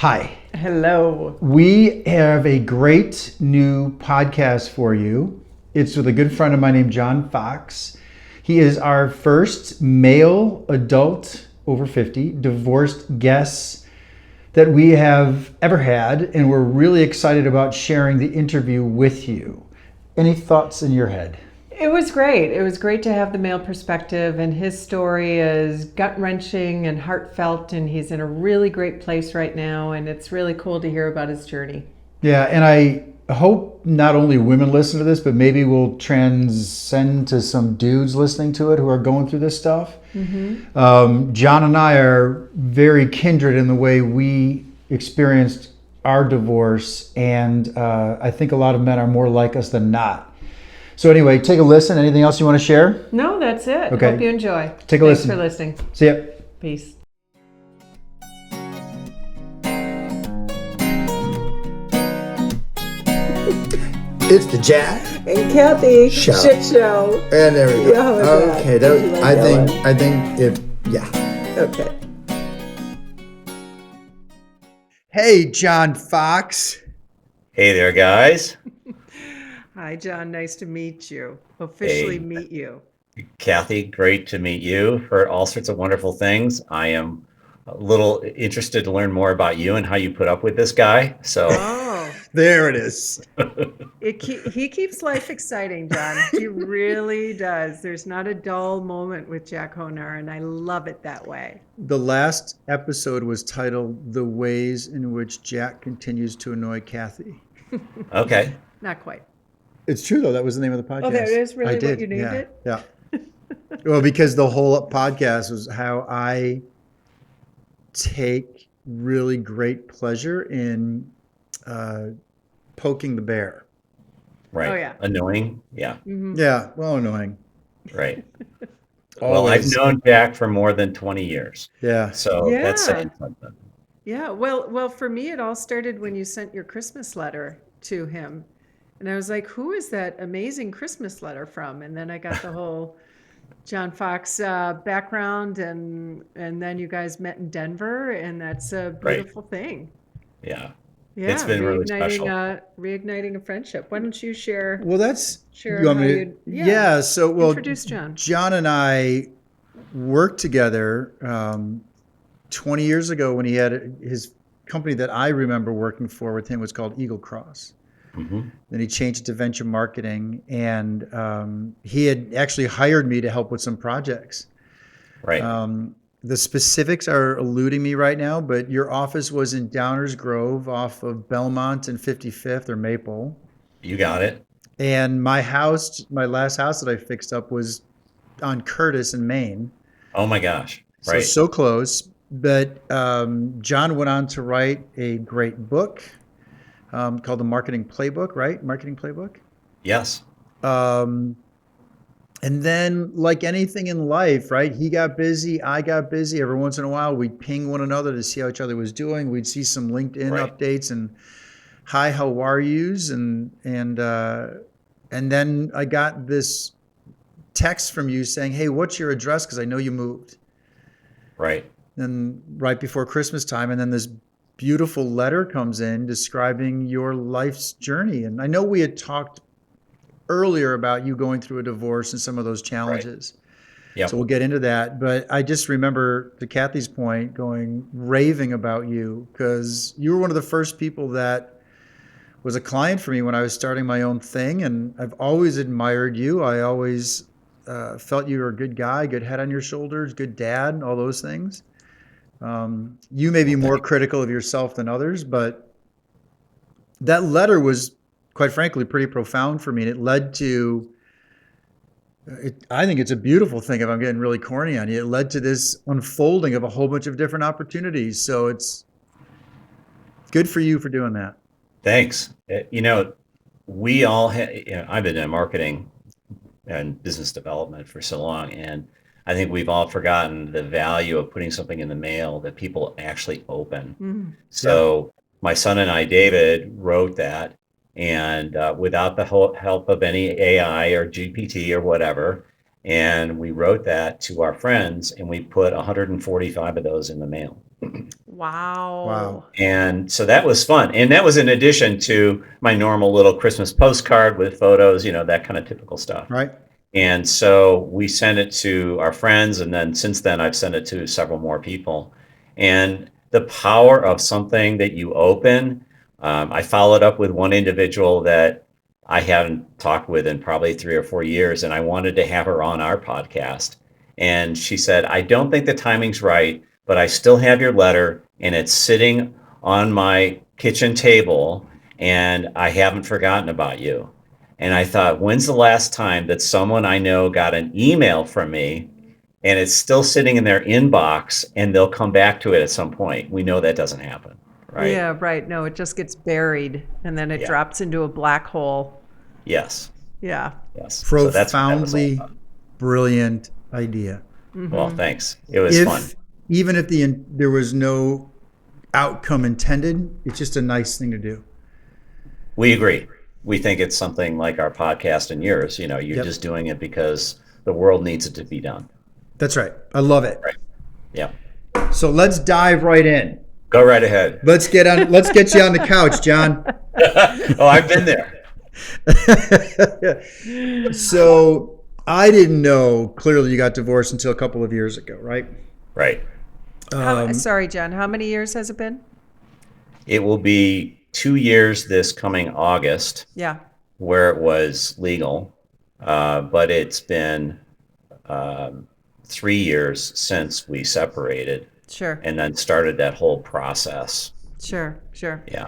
Hi. Hello. We have a great new podcast for you. It's with a good friend of mine named John Fox. He is our first male adult over 50 divorced guest that we have ever had, and we're really excited about sharing the interview with you. Any thoughts in your head? It was great. It was great to have the male perspective, and his story is gut-wrenching and heartfelt, and he's in a really great place right now, and it's really cool to hear about his journey. Yeah, and I hope not only women listen to this, but maybe we'll transcend to some dudes listening to it who are going through this stuff. John and I are very kindred in the way we experienced our divorce, and I think a lot of men are more like us than not. So anyway, take a listen. Anything else you want to share? No, that's it. Okay. Hope you enjoy. Take a listen. Thanks for listening. See ya. Peace. It's the Jack and Kathy Show. Shit Show. And there we go. Yeah, how was Okay, that? Did you like I that think one? I think if yeah. Okay. Hey, John Fox. Hey there, guys. Hi, John. Nice to meet you. Officially Hey. meet you. Kathy, great to meet you. Heard all sorts of wonderful things. I am a little interested to learn more about you and how you put up with this guy. So Oh, There it is. he keeps life exciting, John. He really does. There's not a dull moment with Jack Honar, and I love it that way. The last episode was titled The Ways in Which Jack Continues to Annoy Kathy. okay. Not quite. It's true, though. That was the name of the podcast. Oh, that is really I what did. you named yeah. it? Yeah. Well, because the whole podcast was how I take really great pleasure in poking the bear. Right. Oh, yeah. Annoying. Yeah. Yeah, well, annoying. Right. Well, I've Always. known Jack for more than 20 years. Yeah. So that's Yeah. saying something. Yeah, well, for me, it all started when you sent your Christmas letter to him, and I was like, "Who is that amazing Christmas letter from?" And then I got the whole John Fox background, and then you guys met in Denver, and that's a Right. beautiful thing. Yeah. Yeah, It's been really special. Reigniting a friendship. Why don't you share Well, that's. share you want how me to- you? yeah. So, well, Introduce John. John and I worked together 20 years ago when he had his company that I remember working for with him was called Eagle Cross. hmm Then he changed it to venture marketing, and he had actually hired me to help with some projects. Right. The specifics are eluding me right now, but your office was in Downers Grove off of Belmont and 55th or Maple. You got it. And my house, my last house that I fixed up was on Curtis in Maine. Oh my gosh. So Right. so close. But John went on to write a great book called The Marketing Playbook, right? Marketing Playbook. Yes. And then, like anything in life, right? He got busy, I got busy. Every once in a while, we'd ping one another to see how each other was doing. We'd see some LinkedIn Right. updates and hi, how are yous? And then I got this text from you saying, "Hey, what's your address? Because I know you moved." Right. And right before Christmas time, and then this beautiful letter comes in describing your life's journey. And I know we had talked earlier about you going through a divorce and some of those challenges. Yep. So we'll get into that. But I just remember, to Kathy's point, raving about you because you were one of the first people that was a client for me when I was starting my own thing. And I've always admired you. I always felt you were a good guy, good head on your shoulders, good dad, all those things. You may be more critical of yourself than others, but that letter was, quite frankly, pretty profound for me. And it led to, I think it's a beautiful thing if I'm getting really corny on you. It led to this unfolding of a whole bunch of different opportunities. So it's good for you for doing that. Thanks. You know, we all I've been in marketing and business development for so long, and I think we've all forgotten the value of putting something in the mail that people actually open. So my son and I, David, wrote that, and without the help of any AI or GPT or whatever, And we wrote that to our friends, and we put 145 of those in the mail. Wow. Wow. And so that was fun. And that was in addition to my normal little Christmas postcard with photos, that kind of typical stuff. Right. And so we sent it to our friends. And then since then, I've sent it to several more people. And the power of something that you open, I followed up with one individual that I hadn't talked with in probably 3 or 4 years. And I wanted to have her on our podcast. And she said, I don't think the timing's right, but I still have your letter and it's sitting on my kitchen table and I haven't forgotten about you. And I thought, when's the last time that someone I know got an email from me and it's still sitting in their inbox and they'll come back to it at some point? We know that doesn't happen, right? Yeah, right. No, it just gets buried and then it Yeah. drops into a black hole. Yes. Yeah. Yes. So that's what that was all Profoundly about. brilliant idea. Well, thanks. It was fun. Even if there was no outcome intended, it's just a nice thing to do. We agree. We think it's something like our podcast and yours. You're Yep. just doing it because the world needs it to be done. That's right. I love it. Right. Yeah. So let's dive right in. Go right ahead. Let's get you on the couch, John. Oh, I've been there. So I didn't know clearly you got divorced until a couple of years ago, right? Right. Sorry, John. How many years has it been? It will be 2 years this coming August Yeah. where it was legal, but it's been 3 years since we separated Sure. and then started that whole process. Sure. Yeah.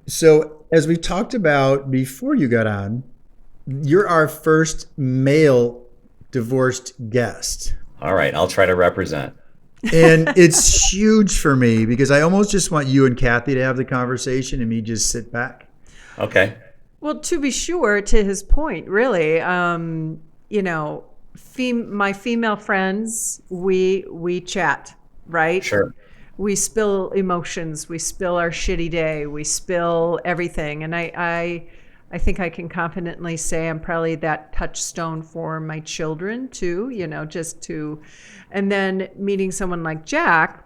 So as we talked about before you got on, you're our first male divorced guest. All right. I'll try to represent. And it's huge for me because I almost just want you and Kathy to have the conversation and me just sit back. Okay. Well, to be sure, to his point, really, my female friends, we chat, right? Sure. We spill emotions, we spill our shitty day, we spill everything, and I think I can confidently say I'm probably that touchstone for my children too. And then meeting someone like Jack,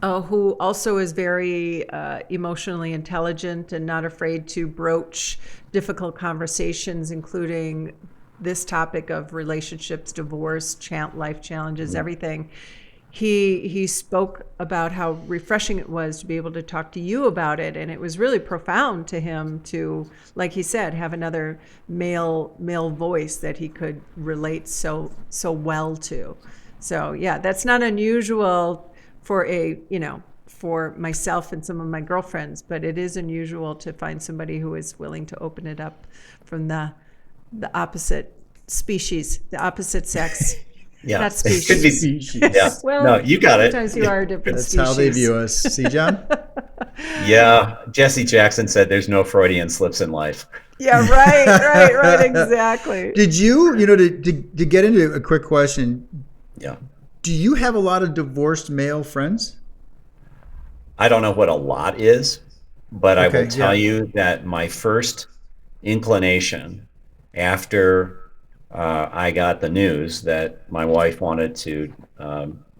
who also is very emotionally intelligent and not afraid to broach difficult conversations, including this topic of relationships, divorce, life challenges, everything. He spoke about how refreshing it was to be able to talk to you about it, and it was really profound to him to, like he said, have another male voice that he could relate so well to. So yeah, that's not unusual for for myself and some of my girlfriends, but it is unusual to find somebody who is willing to open it up from the opposite species, the opposite sex. Yeah. Not It could be. species. Yeah. Well, No, you got it. sometimes you are a different That's species. how they view us. See, John? Yeah. Jesse Jackson said there's no Freudian slips in life. Yeah, right, exactly. Did you, to get into a quick question, Yeah. do you have a lot of divorced male friends? I don't know what a lot is, but I Okay, will tell yeah. you that my first inclination after I got the news that my wife wanted to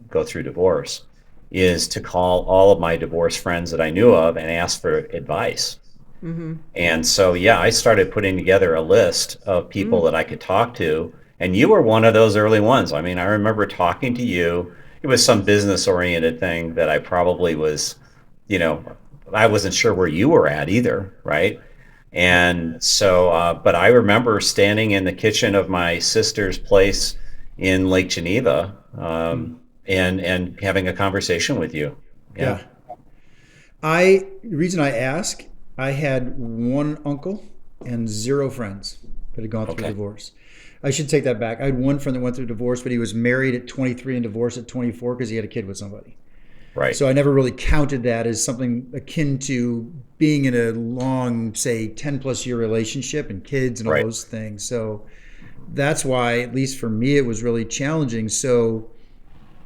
go through divorce is to call all of my divorced friends that I knew of and ask for advice. Mm-hmm. And so, yeah, I started putting together a list of people that I could talk to. And you were one of those early ones. I mean, I remember talking to you. It was some business oriented thing that I probably was, I wasn't sure where you were at either, right? And so, but I remember standing in the kitchen of my sister's place in Lake Geneva and having a conversation with you. Yeah. The reason I ask, I had one uncle and 0 friends that had gone through Okay. divorce. I should take that back. I had one friend that went through divorce, but he was married at 23 and divorced at 24 because he had a kid with somebody. Right. So I never really counted that as something akin to being in a long, say, 10 plus year relationship and kids and all Right. those things. So that's why, at least for me, it was really challenging. So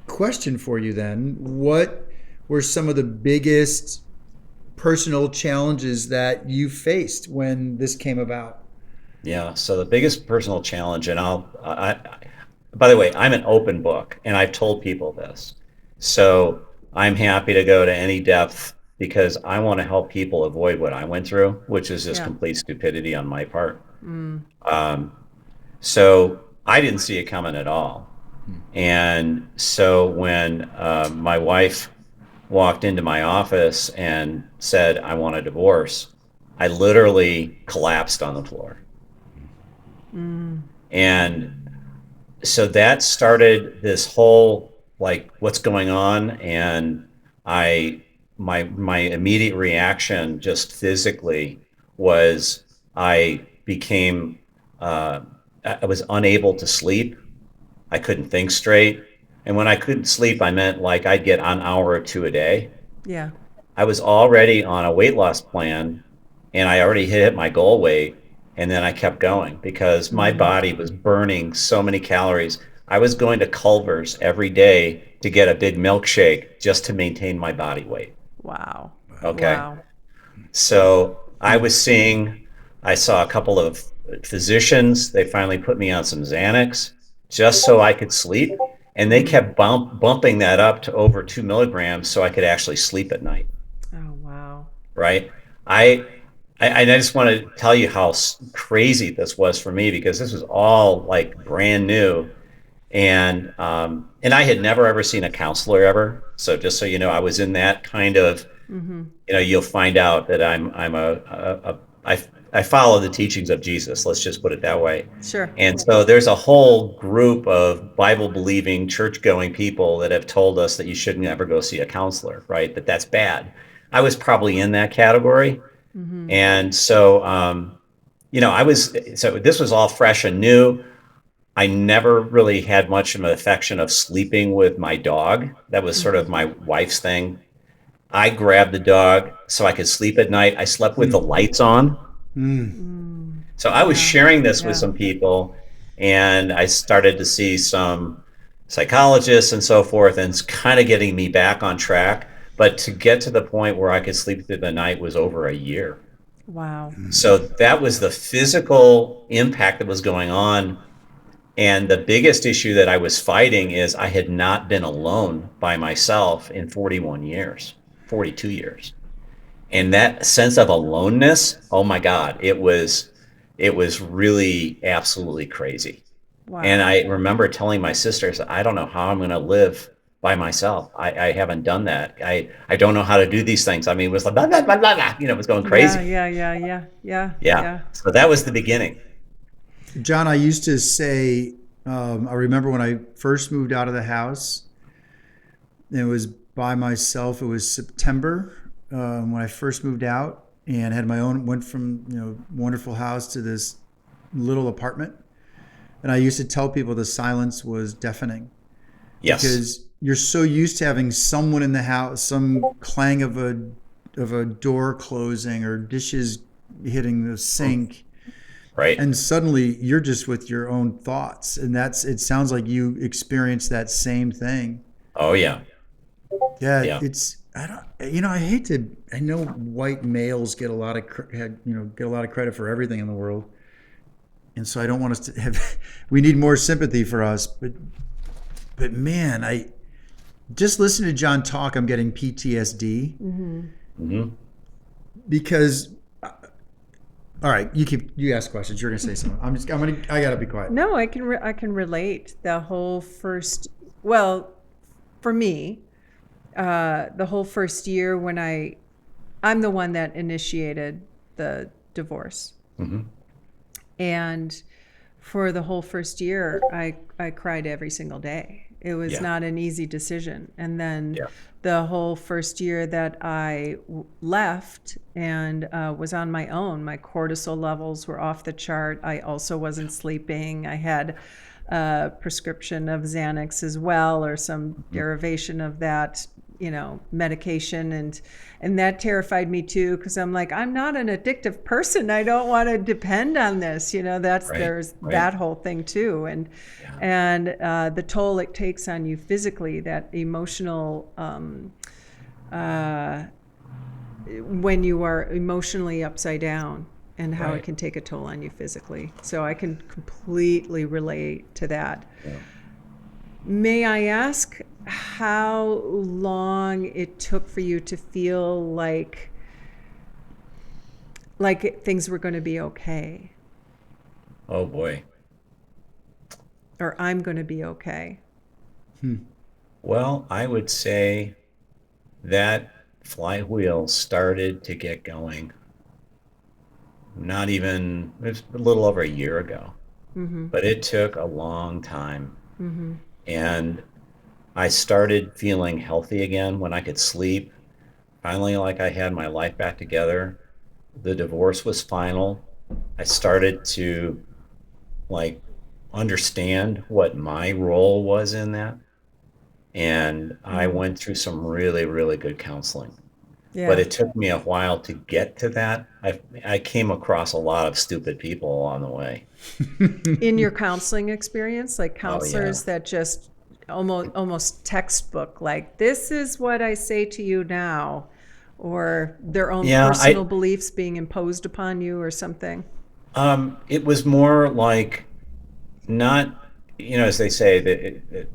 question for you then, what were some of the biggest personal challenges that you faced when this came about? Yeah. So the biggest personal challenge, and by the way, I'm an open book, and I've told people this. So I'm happy to go to any depth because I want to help people avoid what I went through, which is just Yeah. complete stupidity on my part. So I didn't see it coming at all. And so when my wife walked into my office and said, I want a divorce, I literally collapsed on the floor. And so that started this whole, like, what's going on? And my immediate reaction just physically was I became, I was unable to sleep. I couldn't think straight. And when I couldn't sleep, I meant like I'd get an hour or two a day. Yeah. I was already on a weight loss plan and I already hit my goal weight. And then I kept going because my body was burning so many calories. I was going to Culver's every day to get a big milkshake just to maintain my body weight. Wow. Okay. Wow. So I saw a couple of physicians. They finally put me on some Xanax just so I could sleep. And they kept bumping that up to over 2 milligrams so I could actually sleep at night. Oh, wow. Right. I just want to tell you how crazy this was for me because this was all like brand new. And I had never ever seen a counselor ever. So just so you know, I was in that kind of, you'll find out that I follow the teachings of Jesus. Let's just put it that way. Sure. And so there's a whole group of Bible believing, church going people that have told us that you shouldn't ever go see a counselor, right? That that's bad. I was probably in that category. And so, so this was all fresh and new. I never really had much of an affection of sleeping with my dog. That was sort of my wife's thing. I grabbed the dog so I could sleep at night. I slept with the lights on. So I was sharing this with some people, and I started to see some psychologists and so forth, and it's kind of getting me back on track. But to get to the point where I could sleep through the night was over a year. Wow. So that was the physical impact that was going on. And the biggest issue that I was fighting is I had not been alone by myself in 42 years. And that sense of aloneness, oh my God, it was really absolutely crazy. Wow. And I remember telling my sisters, I don't know how I'm going to live by myself. I haven't done that. I don't know how to do these things. I mean, it was like, blah, blah, blah, blah, blah. It was going crazy. Yeah. So that was the beginning. John, I used to say, I remember when I first moved out of the house, it was by myself. It was September when I first moved out and had my own, went from, wonderful house to this little apartment. And I used to tell people the silence was deafening. Yes. Because you're so used to having someone in the house, some clang of a door closing or dishes hitting the sink. Right. And suddenly you're just with your own thoughts. And it sounds like you experienced that same thing. Oh yeah. Yeah. I know white males get a lot of credit for everything in the world. And so I don't want us to have, we need more sympathy for us, but man, I just listening to John talk, I'm getting PTSD because, all right, you ask questions. You're going to say something. I got to be quiet. No, I can relate. The whole for me, the whole first year when I'm the one that initiated the divorce. And for the whole first year, I cried every single day. It was not an easy decision. And then the whole first year that I left and was on my own, my cortisol levels were off the chart. I also wasn't sleeping. I had a prescription of Xanax as well, or some derivation of that, medication. And that terrified me too, because I'm like, I'm not an addictive person. I don't want to depend on this. There's that whole thing too. And the toll it takes on you physically, that emotional, when you are emotionally upside down, and how it Right. can take a toll on you physically. So I can completely relate to that. Yeah. May I ask how long it took for you to feel like things were going to be okay, Oh boy. or I'm going to be okay? Well, I would say that flywheel started to get going not even, it was a little over a year ago, but it took a long time. And I started feeling healthy again when I could sleep. Finally, like I had my life back together. The divorce was final. I started to like understand what my role was in that. And I went through some really, really good counseling. Yeah. But it took me a while to get to that. I came across a lot of stupid people along the way. In your counseling experience, like Oh, counselors that just almost textbook, like, this is what I say to you now, or their own Yeah, personal beliefs being imposed upon you or something? It was more like not, as they say, that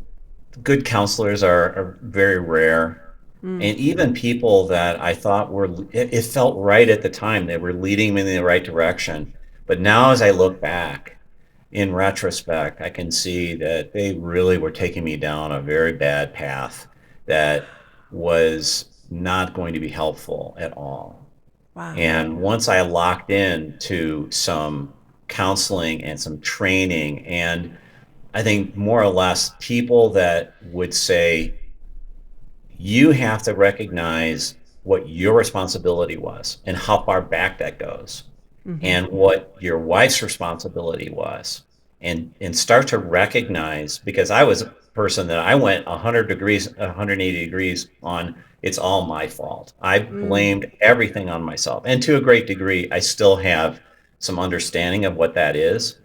good counselors are very rare. And even people that I thought it felt right at the time, they were leading me in the right direction. But now as I look back, in retrospect, I can see that they really were taking me down a very bad path that was not going to be helpful at all. Wow. And once I locked in to some counseling and some training, and I think more or less people that would say, you have to recognize what your responsibility was and how far back that goes, and what your wife's responsibility was, and start to recognize, because I was a person that I went 180 degrees on, it's all my fault. I blamed everything on myself. And to a great degree, I still have some understanding of what that is.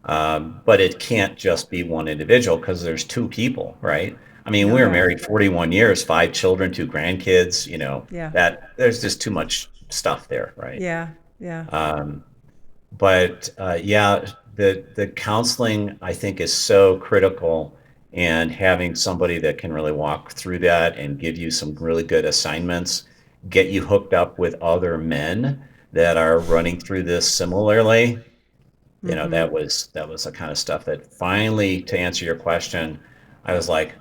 But it can't just be one individual, because there's two people, right? I mean, we were married 41 years, 5 children, 2 grandkids, Yeah. that there's just too much stuff there, right? Yeah. The counseling, I think, is so critical, and having somebody that can really walk through that and give you some really good assignments, get you hooked up with other men that are running through this similarly. That was the kind of stuff that finally, to answer your question, I was like,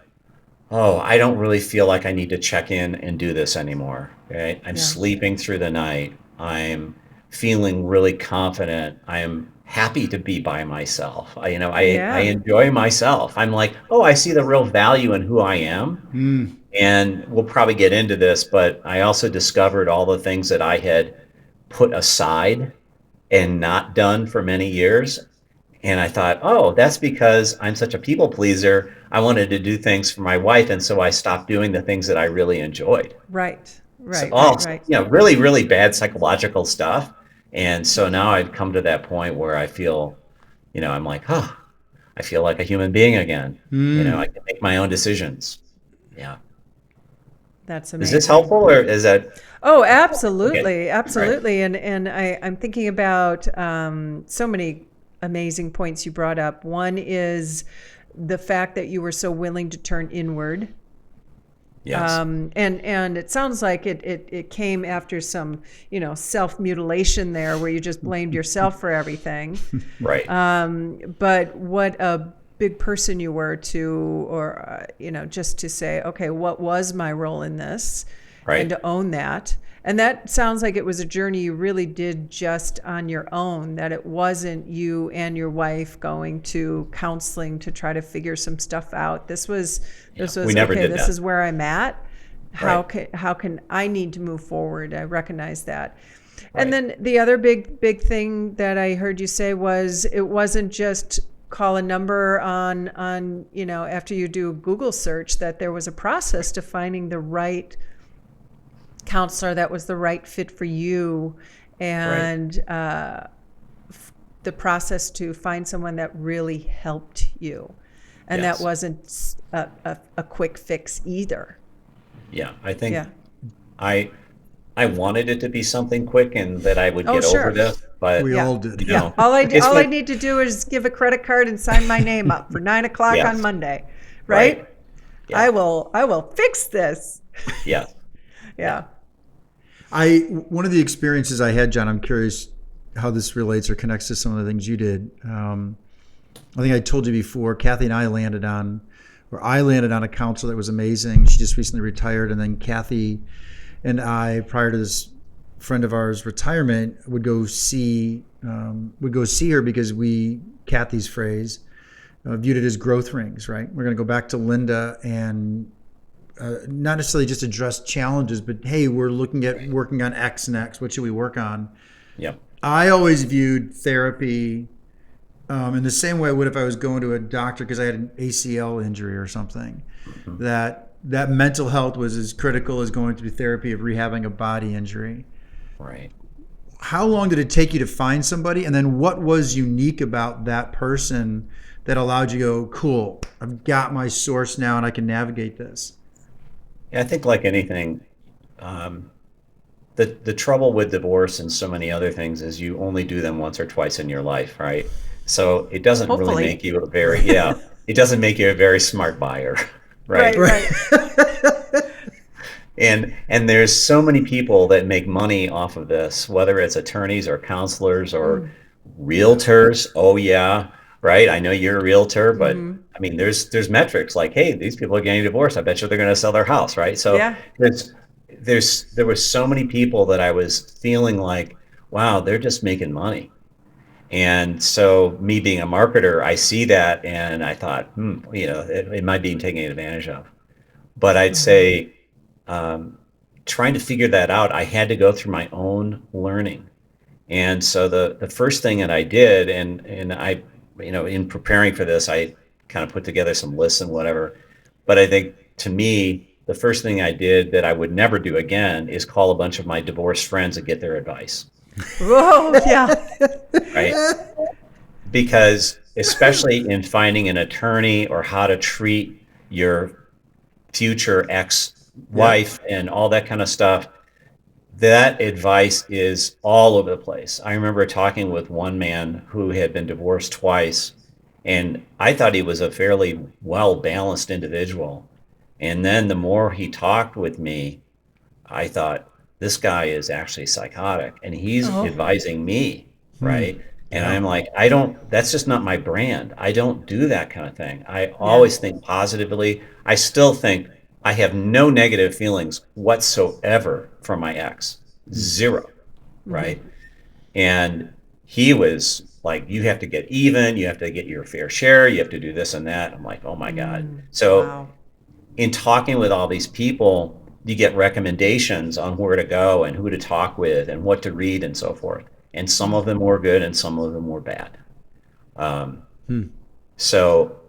oh, I don't really feel like I need to check in and do this anymore. Okay? I'm sleeping through the night. I'm feeling really confident. I'm happy to be by myself. I enjoy myself. I'm like, oh, I see the real value in who I am. And we'll probably get into this, but I also discovered all the things that I had put aside and not done for many years. And I thought, oh, that's because I'm such a people pleaser. I wanted to do things for my wife, and so I stopped doing the things that I really enjoyed. Right. So really, really bad psychological stuff. And so now I've come to that point where I feel, I'm like, oh, I feel like a human being again. I can make my own decisions. Yeah. That's Is amazing. this helpful, or is that? Oh, absolutely, Okay. absolutely. And I'm thinking about so many amazing points you brought up. One is the fact that you were so willing to turn inward. Yes. And it sounds like it came after some, self-mutilation there, where you just blamed yourself for everything. Right. But what a big person you were just to say, okay, what was my role in this? Right. And to own that. And that sounds like it was a journey you really did just on your own, that it wasn't you and your wife going to counseling to try to figure some stuff out. This was we never okay, did this that. is where I'm at. How Right. can I need to move forward? I recognize that. Right. And then the other big thing that I heard you say was, it wasn't just call a number on after you do a Google search, that there was a process to finding the right counselor that was the right fit for you, and the process to find someone that really helped you, and Yes. that wasn't a quick fix either. Yeah, I think Yeah. I wanted it to be something quick and that I would Oh, get sure. over this, but We Yeah. all did. you Yeah, know, all it's I like- need to do is give a credit card and sign my name up for 9 o'clock Yes. on Monday, right? Right. Yeah. I will fix this. yeah. Yeah. One of the experiences I had, John, I'm curious how this relates or connects to some of the things you did. I think I told you before, Kathy and I landed on a council that was amazing. She just recently retired, and then Kathy and I, prior to this friend of ours' retirement, would go see her because Kathy's phrase, viewed it as growth rings, right? We're going to go back to Linda and not necessarily just address challenges, but hey, we're looking at working on X and X. What should we work on? Yep. I always viewed therapy in the same way I would if I was going to a doctor because I had an ACL injury or something. Mm-hmm. That mental health was as critical as going through therapy of rehabbing a body injury. Right. How long did it take you to find somebody? And then what was unique about that person that allowed you to go, cool, I've got my source now and I can navigate this? Yeah, I think like anything, the trouble with divorce and so many other things is you only do them once or twice in your life, right? So it doesn't Hopefully. really make you a very, it doesn't make you a very smart buyer, right? Right. And there's so many people that make money off of this, whether it's attorneys or counselors or realtors. Oh yeah, right. I know you're a realtor, but I mean, there's metrics like, hey, these people are getting divorced. I bet you they're going to sell their house, right? So Yeah. there were so many people that I was feeling like, wow, they're just making money. And so me being a marketer, I see that and I thought, it might be taken advantage of. But I'd say trying to figure that out, I had to go through my own learning. And so the first thing that I did, and I, in preparing for this, I kind of put together some lists and whatever. But I think to me, the first thing I did that I would never do again is call a bunch of my divorced friends and get their advice. Whoa, yeah. Right? Because especially in finding an attorney or how to treat your future ex-wife and all that kind of stuff, that advice is all over the place. I remember talking with one man who had been divorced twice, and I thought he was a fairly well-balanced individual. And then the more he talked with me, I thought, this guy is actually psychotic and he's advising me, right? And I'm like, that's just not my brand. I don't do that kind of thing. I always think positively. I still think I have no negative feelings whatsoever from my ex. Zero, right? And he was like, you have to get even, you have to get your fair share, you have to do this and that. I'm like, oh my God. So Wow. in talking with all these people, you get recommendations on where to go and who to talk with and what to read and so forth. And some of them were good and some of them were bad. So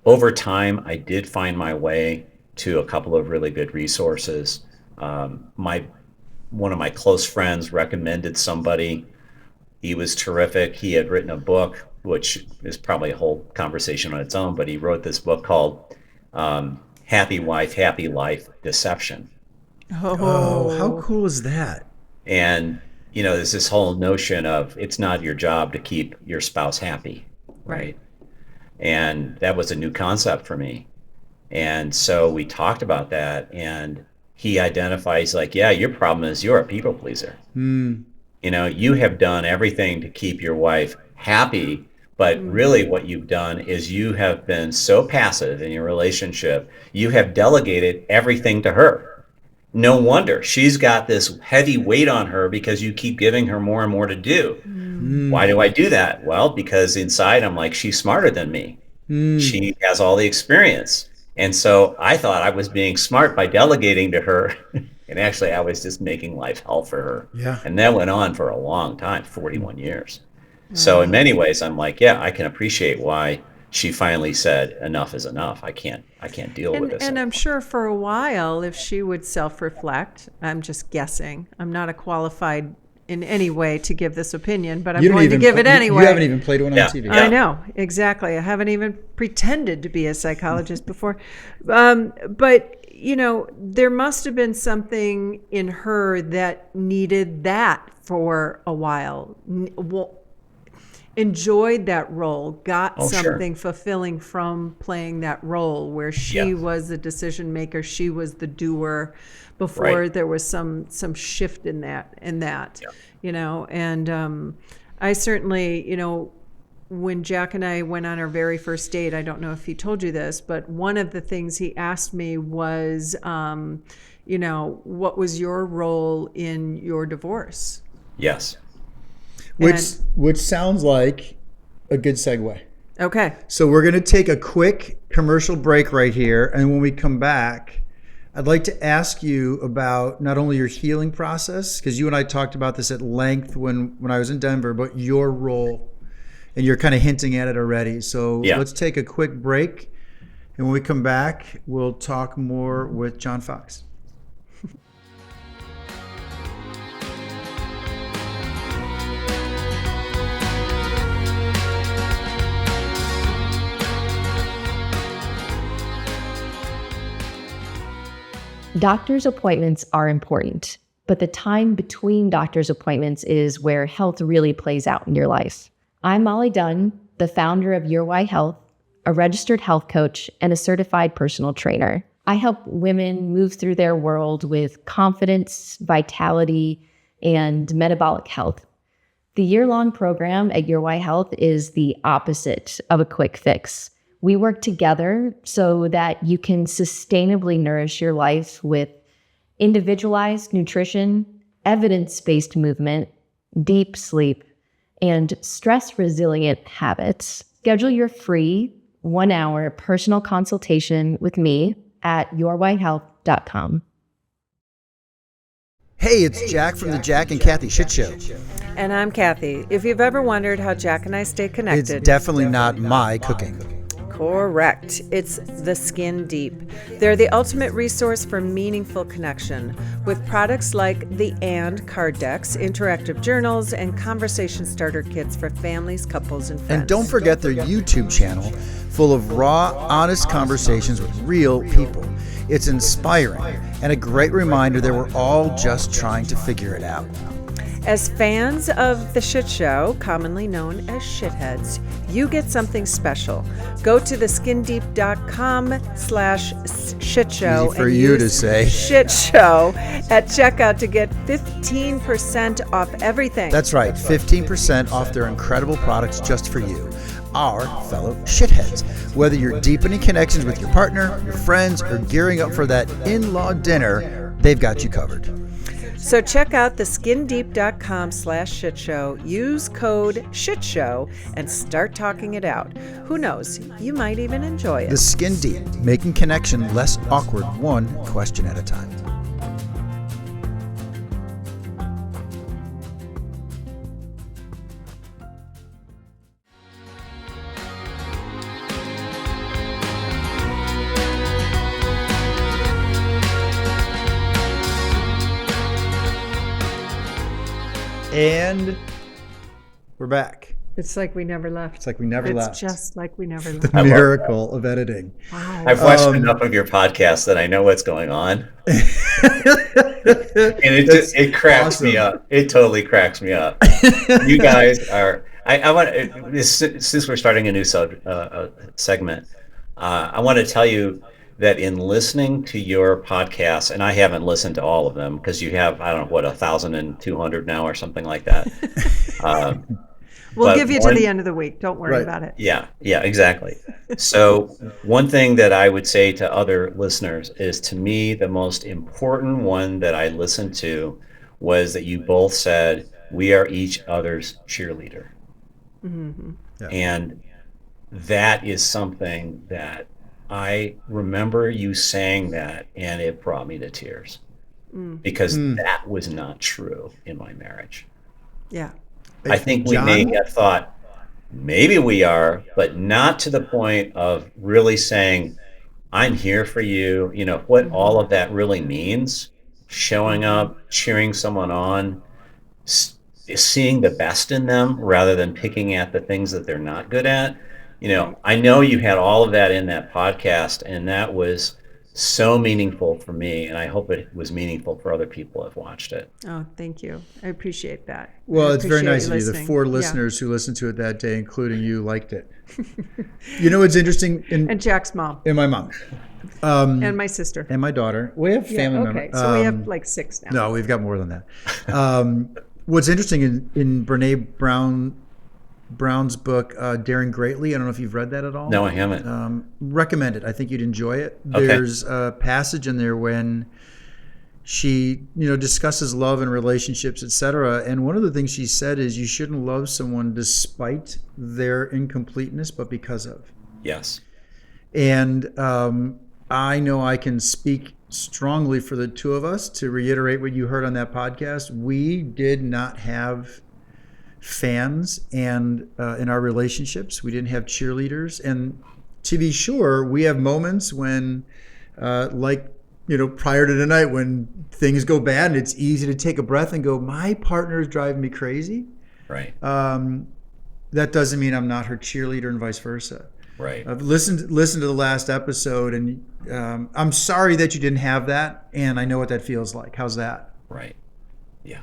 over time, I did find my way to a couple of really good resources. One of my close friends recommended somebody. He was terrific. He had written a book, which is probably a whole conversation on its own, but he wrote this book called Happy Wife, Happy Life, Deception. Oh, how cool is that? And, there's this whole notion of it's not your job to keep your spouse happy, right? And that was a new concept for me. And so we talked about that, and he identifies like, yeah, your problem is you're a people pleaser. You have done everything to keep your wife happy, but really what you've done is you have been so passive in your relationship, you have delegated everything to her. No wonder she's got this heavy weight on her because you keep giving her more and more to do. Why do I do that? Well, because inside I'm like, she's smarter than me. She has all the experience. And so I thought I was being smart by delegating to her. And actually I was just making life hell for her. Yeah. And that went on for a long time, 41 years. So in many ways I'm like, yeah, I can appreciate why she finally said enough is enough. I can't deal with this. And I'm sure for a while, if she would self-reflect, I'm just guessing, I'm not a qualified in any way to give this opinion, but I'm You don't going to even give it you anyway. haven't even played one Yeah. on TV. Yeah. I know, exactly. I haven't even pretended to be a psychologist before. But, you know, there must have been something in her that needed that for a while. Enjoyed that role, got Oh, sure. something fulfilling from playing that role where she Yeah. was the decision maker, she was the doer before Right. there was some shift in that, Yeah. you know. And I certainly, you know, when Jack and I went on our very first date, I don't know if he told you this, but one of the things he asked me was, you know, what was your role in your divorce? Yes. Which sounds like a good segue. Okay. So we're going to take a quick commercial break right here. And when we come back, I'd like to ask you about not only your healing process, because you and I talked about this at length when I was in Denver, but your role. And you're kind of hinting at it already. So Yeah. let's take a quick break. And when we come back, we'll talk more with John Fox. Doctor's appointments are important, but the time between doctor's appointments is where health really plays out in your life. I'm Molly Dunn, the founder of Your Why Health, a registered health coach and a certified personal trainer. I help women move through their world with confidence, vitality, and metabolic health. The year-long program at Your Why Health is the opposite of a quick fix. We work together so that you can sustainably nourish your life with individualized nutrition, evidence-based movement, deep sleep, and stress-resilient habits. Schedule your free 1-hour personal consultation with me at yourwhyhealth.com. Hey, it's Jack from the Jack and Kathy Shit Show. And I'm Kathy. If you've ever wondered how Jack and I stay It's connected, definitely not my cooking. correct. It's The Skin Deep. They're the ultimate resource for meaningful connection with products like the And card decks, interactive journals, and conversation starter kits for families, couples, and friends. And don't forget their YouTube channel full of raw, honest conversations with real people. It's inspiring and a great reminder that we're all just trying to figure it out. As fans of The Shit Show, commonly known as shitheads, you get something special. Go to theskinddeep.com/shitshow Easy for you to say. Shit Show at checkout to get 15% off everything. That's right, 15% off their incredible products just for you, our fellow shitheads. Whether you're deepening connections with your partner, your friends, or gearing up for that in-law dinner, they've got you covered. So check out theskinddeep.com/shitshow. Use code SHITSHOW and start talking it out. Who knows? You might even enjoy it. The Skin Deep, making connection less awkward, one question at a time. And we're back. It's like we never left. It's like we never left. It's just like we never The left. miracle of editing. Wow. I've watched enough of your podcast that I know what's going on. And it cracks me awesome. up. It totally cracks me up. You guys are. I want since we're starting a new segment. I want to tell you that in listening to your podcast, and I haven't listened to all of them because you have, I don't know, what, 1,200 now or something like that. We'll but give you to the end of the week. Don't worry Right. about it. Yeah, exactly. So one thing that I would say to other listeners is, to me, the most important one that I listened to was that you both said, we are each other's cheerleader. Mm-hmm. Yeah. And that is something that I remember you saying that, and it brought me to tears because that was not true in my marriage. Yeah. I think we John? may have thought maybe we are, but not to the point of really saying, I'm here for you. You know, what all of that really means, showing up, cheering someone on, seeing the best in them rather than picking at the things that they're not good at. I know you had all of that in that podcast, and that was so meaningful for me, and I hope it was meaningful for other people who have watched it. Oh, thank you. I appreciate that. Well, I it's very appreciate nice of you. The listening. 4 Yeah. listeners who listened to it that day, including you, liked it. You know what's interesting? And Jack's mom And my mom. and my sister. And my daughter. We have Yeah, family okay. members. So we have like 6 now. No, we've got more than that. What's interesting in Brene Brown's book, Daring Greatly, I don't know if you've read that at all. No, I haven't. Recommend it. I think you'd enjoy it. Okay. There's a passage in there when she, discusses love and relationships, etc. And one of the things she said is you shouldn't love someone despite their incompleteness, but because of. Yes. And I know I can speak strongly for the two of us to reiterate what you heard on that podcast. We did not have fans and in our relationships. We didn't have cheerleaders. And to be sure, we have moments when, prior to tonight, when things go bad and it's easy to take a breath and go, my partner is driving me crazy. Right. That doesn't mean I'm not her cheerleader and vice versa. Right. I've listened to the last episode, and I'm sorry that you didn't have that, and I know what that feels like. How's that? Right. Yeah.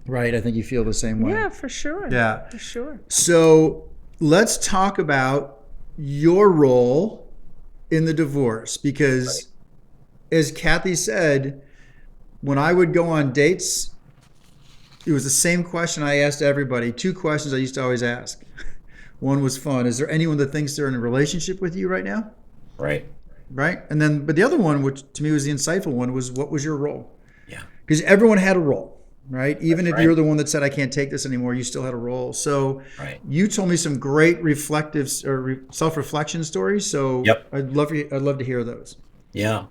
Right. I think you feel the same way. Yeah, for sure. Yeah. For sure. So let's talk about your role in the divorce, because as Kathy said, when I would go on dates, it was the same question I asked everybody. 2 questions I used to always ask. One was fun. Is there anyone that thinks they're in a relationship with you right now? Right. Right. And then, but the other one, which to me was the insightful one, was what was your role? Yeah. Because everyone had a role, right? Even if right. you're the one that said, I can't take this anymore, you still had a role. So Right. you told me some great reflective or self-reflection stories. So Yep. I'd love to hear those. Yeah.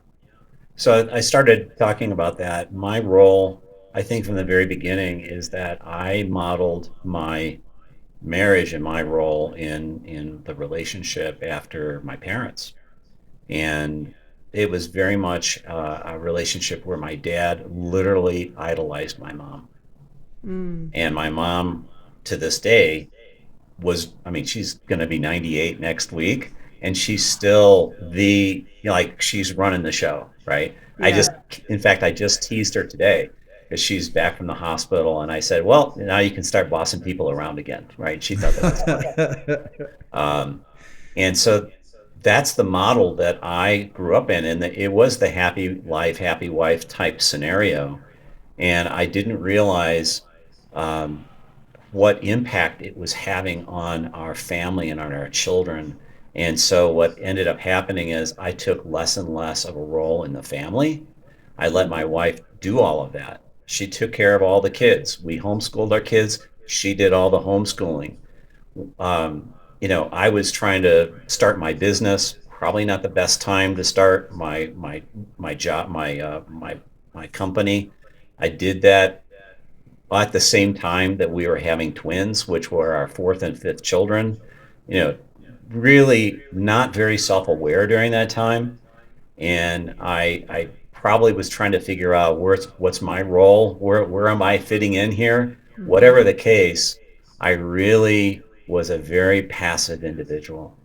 So I started talking about that. My role, I think from the very beginning, is that I modeled my marriage and my role in the relationship after my parents. And it was very much a relationship where my dad literally idolized my mom. And my mom, to this day, she's going to be 98 next week, and she's still she's running the show, right? Yeah. In fact, I just teased her today because she's back from the hospital, and I said, well, now you can start bossing people around again, right? She thought that was funny. And so that's the model that I grew up in, and it was the happy life, happy wife type scenario. And I didn't realize what impact it was having on our family and on our children. And so what ended up happening is I took less and less of a role in the family. I let my wife do all of that. She took care of all the kids. We homeschooled our kids. She did all the homeschooling. I was trying to start my business. Probably not the best time to start my job, my company. I did that at the same time that we were having twins, which were our 4th and 5th children. Really not very self-aware during that time, and I probably was trying to figure out what's my role, where am I fitting in here. Whatever the case, I really was a very passive individual.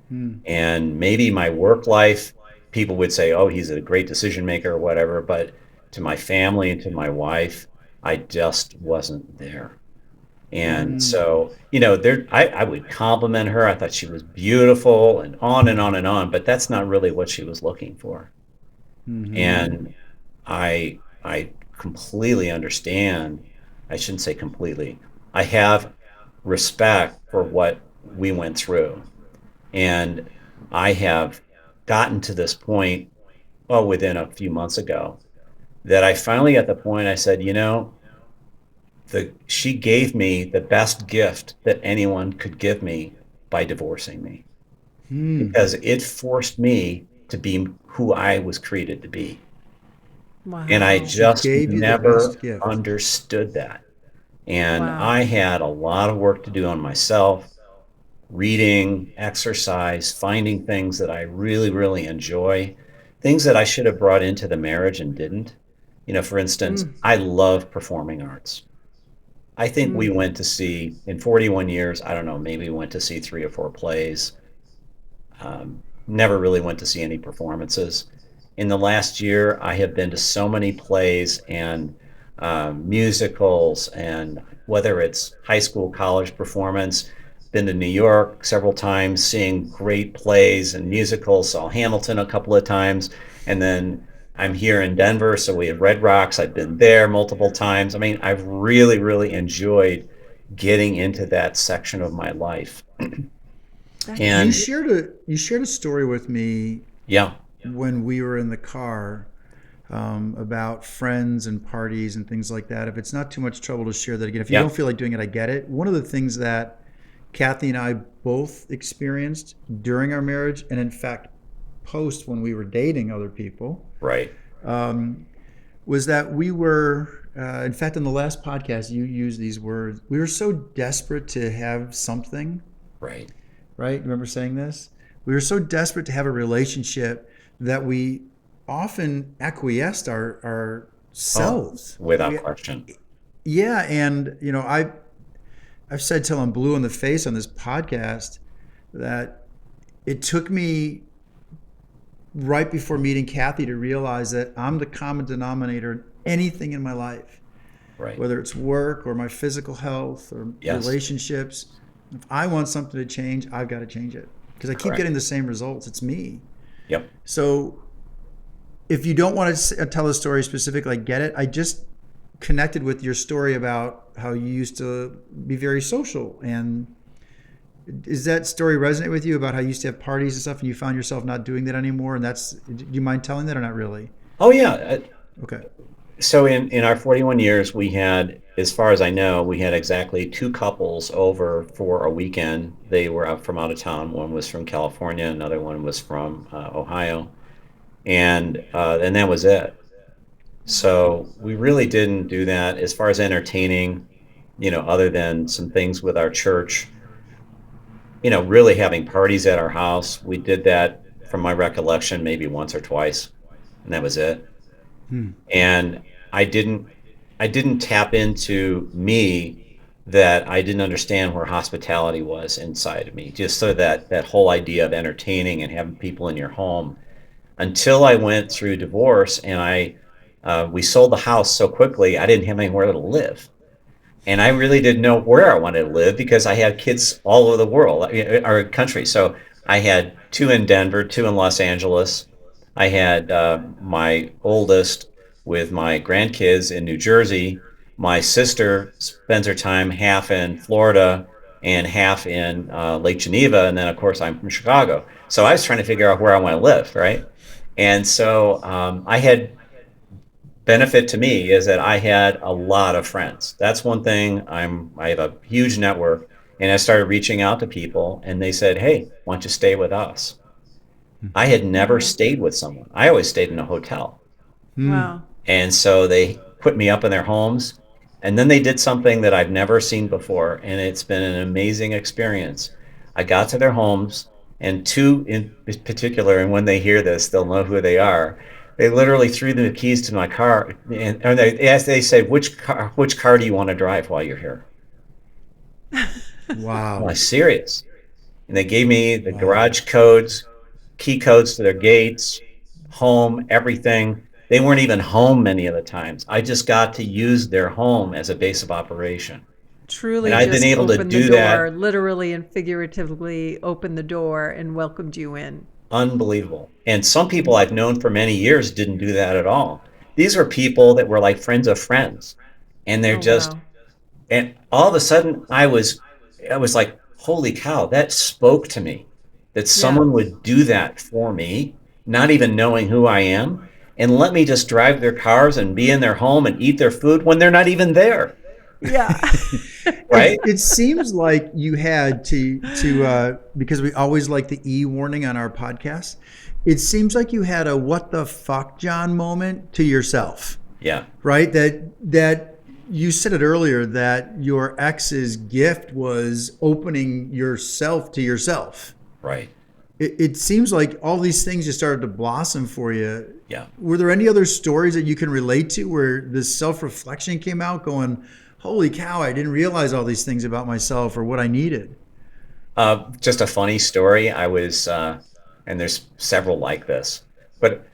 And maybe my work life, people would say, oh, he's a great decision maker or whatever, but to my family and to my wife, I just wasn't there. And so, I would compliment her. I thought she was beautiful and on and on and on, but that's not really what she was looking for. And I completely understand. I shouldn't say completely. I have respect for what we went through. And I have gotten to this point, within a few months ago, that I finally at the point I said, she gave me the best gift that anyone could give me by divorcing me. Because it forced me to be who I was created to be. Wow. And I just gave you the never best gift. understood that. And Wow. I had a lot of work to do on myself, reading, exercise, finding things that I really, really enjoy, things that I should have brought into the marriage and didn't. For instance, I love performing arts. I think we went to see, in 41 years, I don't know, maybe we went to see 3 or 4 plays. Never really went to see any performances. In the last year, I have been to so many plays and musicals, and whether it's high school, college performance, been to New York several times, seeing great plays and musicals, saw Hamilton a couple of times, and then I'm here in Denver, so we have Red Rocks. I've been there multiple times. I mean, I've really, really enjoyed getting into that section of my life. You And shared a story with me yeah, when we were in the car about friends and parties and things like that. If it's not too much trouble to share that again, if you Yeah. don't feel like doing it, I get it. One of the things that Kathy and I both experienced during our marriage, and in fact, post when we were dating other people, right. was that we were, in fact, in the last podcast, you used these words. We were so desperate to have something, Right. right? Remember saying this? We were so desperate to have a relationship that we often acquiesced ourselves. Without question. Yeah, and I've said till I'm blue in the face on this podcast that it took me right before meeting Kathy to realize that I'm the common denominator in anything in my life, Right. whether it's work or my physical health or Yes. relationships. If I want something to change, I've got to change it because I keep Correct. getting the same results. It's me. Yep. So if you don't want to tell a story specifically, I get it. I just connected with your story about how you used to be very social. And does that story resonate with you about how you used to have parties and stuff and you found yourself not doing that anymore? And do you mind telling that or not really? Oh yeah. Okay. So in our 41 years, we had, as far as I know, we had exactly 2 couples over for a weekend. They were out from out of town. One was from California, another one was from Ohio, and that was it. So we really didn't do that as far as entertaining, other than some things with our church. Really having parties at our house. We did that, from my recollection, maybe once or twice, and that was it. And I didn't tap into me, that I didn't understand where hospitality was inside of me. Just so that whole idea of entertaining and having people in your home, until I went through divorce and we sold the house so quickly, I didn't have anywhere to live. And I really didn't know where I wanted to live because I had kids all over the world, our country. So I had 2 in Denver, 2 in Los Angeles. I had my oldest with my grandkids in New Jersey. My sister spends her time half in Florida and half in Lake Geneva. And then, of course, I'm from Chicago. So I was trying to figure out where I want to live, right? And so I had benefit to me is that I had a lot of friends. That's one thing. I have a huge network, and I started reaching out to people, and they said, "Hey, why don't you stay with us?" I had never stayed with someone. I always stayed in a hotel. Wow. And so they put me up in their homes, and then they did something that I've never seen before, and it's been an amazing experience. I got to their homes, and 2 in particular, and when they hear this, they'll know who they are. They literally threw the keys to my car, and they said, which car do you want to drive while you're here?" Wow. I'm like, serious? And they gave me the garage codes, key codes to their gates, home, everything. They weren't even home many of the times. I just got to use their home as a base of operation. Truly, And I've just been able to opened do the that. door, literally and figuratively opened the door and welcomed you in. Unbelievable. And some people I've known for many years didn't do that at all. These were people that were like friends of friends. And they're Oh, just, wow. and all of a sudden I was like, holy cow, that spoke to me, that someone would do that for me, not even knowing who I am, and let me just drive their cars and be in their home and eat their food when they're not even there. Yeah. Right? It seems like you had to because we always like the E warning on our podcast. It seems like you had a "what the fuck, John" moment to yourself, Yeah. right? That you said it earlier that your ex's gift was opening yourself to yourself. Right. It seems like all these things just started to blossom for you. Yeah. Were there any other stories that you can relate to where this self-reflection came out going, holy cow, I didn't realize all these things about myself or what I needed. Just a funny story. I was, and there's several like this, but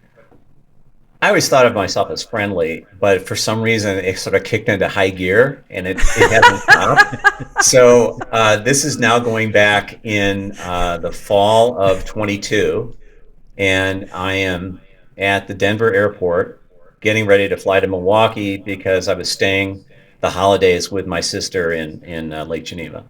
I always thought of myself as friendly, but for some reason it sort of kicked into high gear and it hasn't stopped. So this is now going back in the fall of 22, and I am at the Denver airport getting ready to fly to Milwaukee because I was staying the holidays with my sister in Lake Geneva.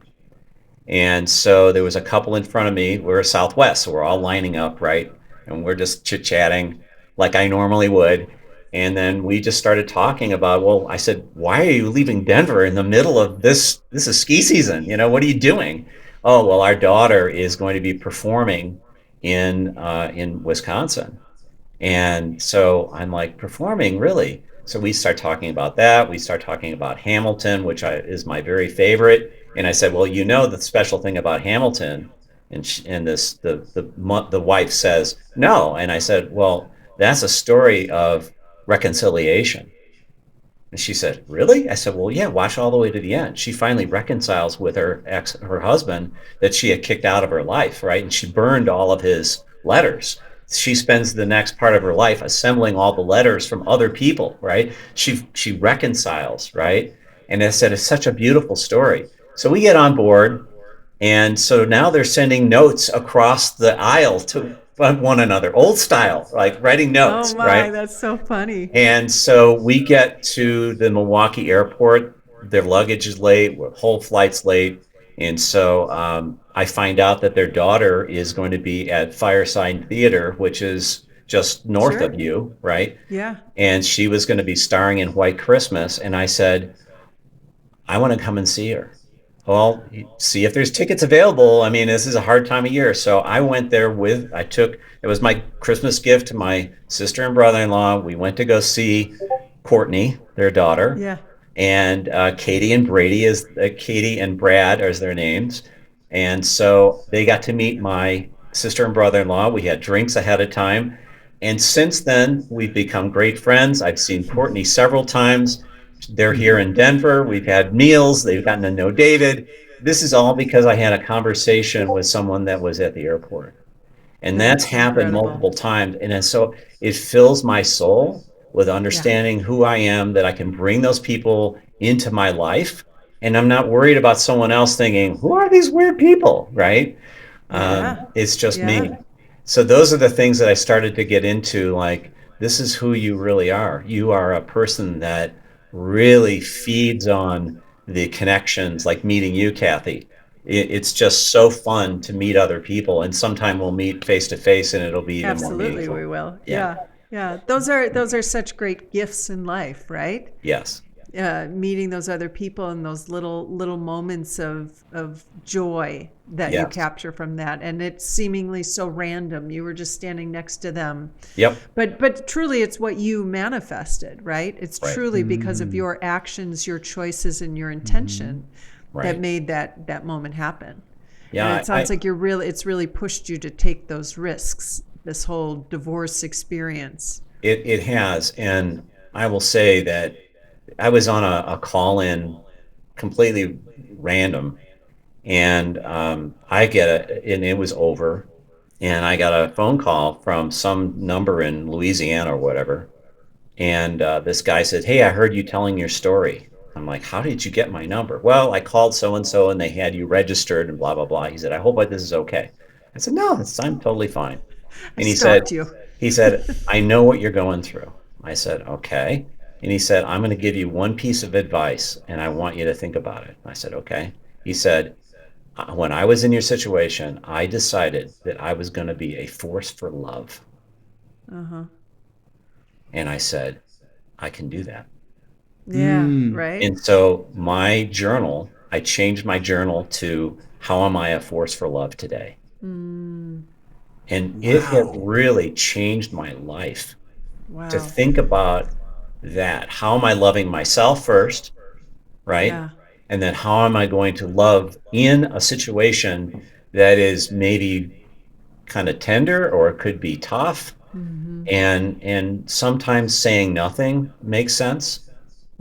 And so there was a couple in front of me. We're a Southwest, so we're all lining up, right? And we're just chit-chatting like I normally would. And then we just started talking about, well, I said, why are you leaving Denver in the middle of this? This is ski season. What are you doing? Oh, well, our daughter is going to be performing in Wisconsin. And so I'm like, performing, really? So we start talking about that. We start talking about Hamilton, which is my very favorite. And I said, well, the special thing about Hamilton, and the wife says, no. And I said, well, that's a story of reconciliation. And she said, really? I said, well, yeah, watch all the way to the end. She finally reconciles with her husband that she had kicked out of her life, right? And she burned all of his letters. She spends the next part of her life assembling all the letters from other people, right? She reconciles, right? And I said, it's such a beautiful story. So we get on board, and so now they're sending notes across the aisle to one another, old style, like writing notes, Oh my, right? that's so funny. And so we get to the Milwaukee airport. Their luggage is late. Whole flight's late. And so I find out that their daughter is going to be at Fireside Theater, which is just north Sure. of you, right? Yeah. And she was going to be starring in White Christmas. And I said, I want to come and see her. Well, see if there's tickets available. I mean, this is a hard time of year. So I went there it was my Christmas gift to my sister and brother-in-law. We went to go see Courtney, their daughter. Yeah. And Katie and Brad as their names. And so they got to meet my sister and brother-in-law. We had drinks ahead of time. And since then, we've become great friends. I've seen Courtney several times. They're here in Denver. We've had meals. They've gotten to know David. This is all because I had a conversation with someone that was at the airport. And that's happened incredible. multiple times. And so it fills my soul with understanding who I am, that I can bring those people into my life. And I'm not worried about someone else thinking, who are these weird people, right? Yeah. It's just me. Yeah. So those are the things that I started to get into, like, this is who you really are. You are a person that really feeds on the connections, like meeting you, Kathy. It's just so fun to meet other people, and sometime we'll meet face to face and it'll be even more Absolutely, meaningful. we will. Yeah. Yeah. Those are such great gifts in life, right? Yes. Meeting those other people and those little moments of joy that you Yes. capture from that, and it's seemingly so random. You were just standing next to them, Yep. but truly, it's what you manifested, right? It's Right. truly because of your actions, your choices, and your intention Right. that made that moment happen. Yeah. And it sounds like it's really pushed you to take those risks. This whole divorce experience. It has. And I will say that I was on a call-in, completely random, and and it was over, and I got a phone call from some number in Louisiana or whatever, and this guy said, hey, I heard you telling your story. I'm like, how did you get my number? Well, I called so-and-so and they had you registered and blah, blah, blah. He said, I hope this is okay. I said, no, I'm totally fine. And he said, stalked you. I know what you're going through. I said, okay. And he said, I'm going to give you one piece of advice and I want you to think about it. I said, okay. He said, when I was in your situation, I decided that I was going to be a force for love. Uh-huh. And I said, I can do that. Yeah, right? And so I changed my journal to, how am I a force for love today? And it had really changed my life Wow. to think about that. How am I loving myself first, right? Yeah. And then how am I going to love in a situation that is maybe kind of tender, or it could be tough. And sometimes saying nothing makes sense.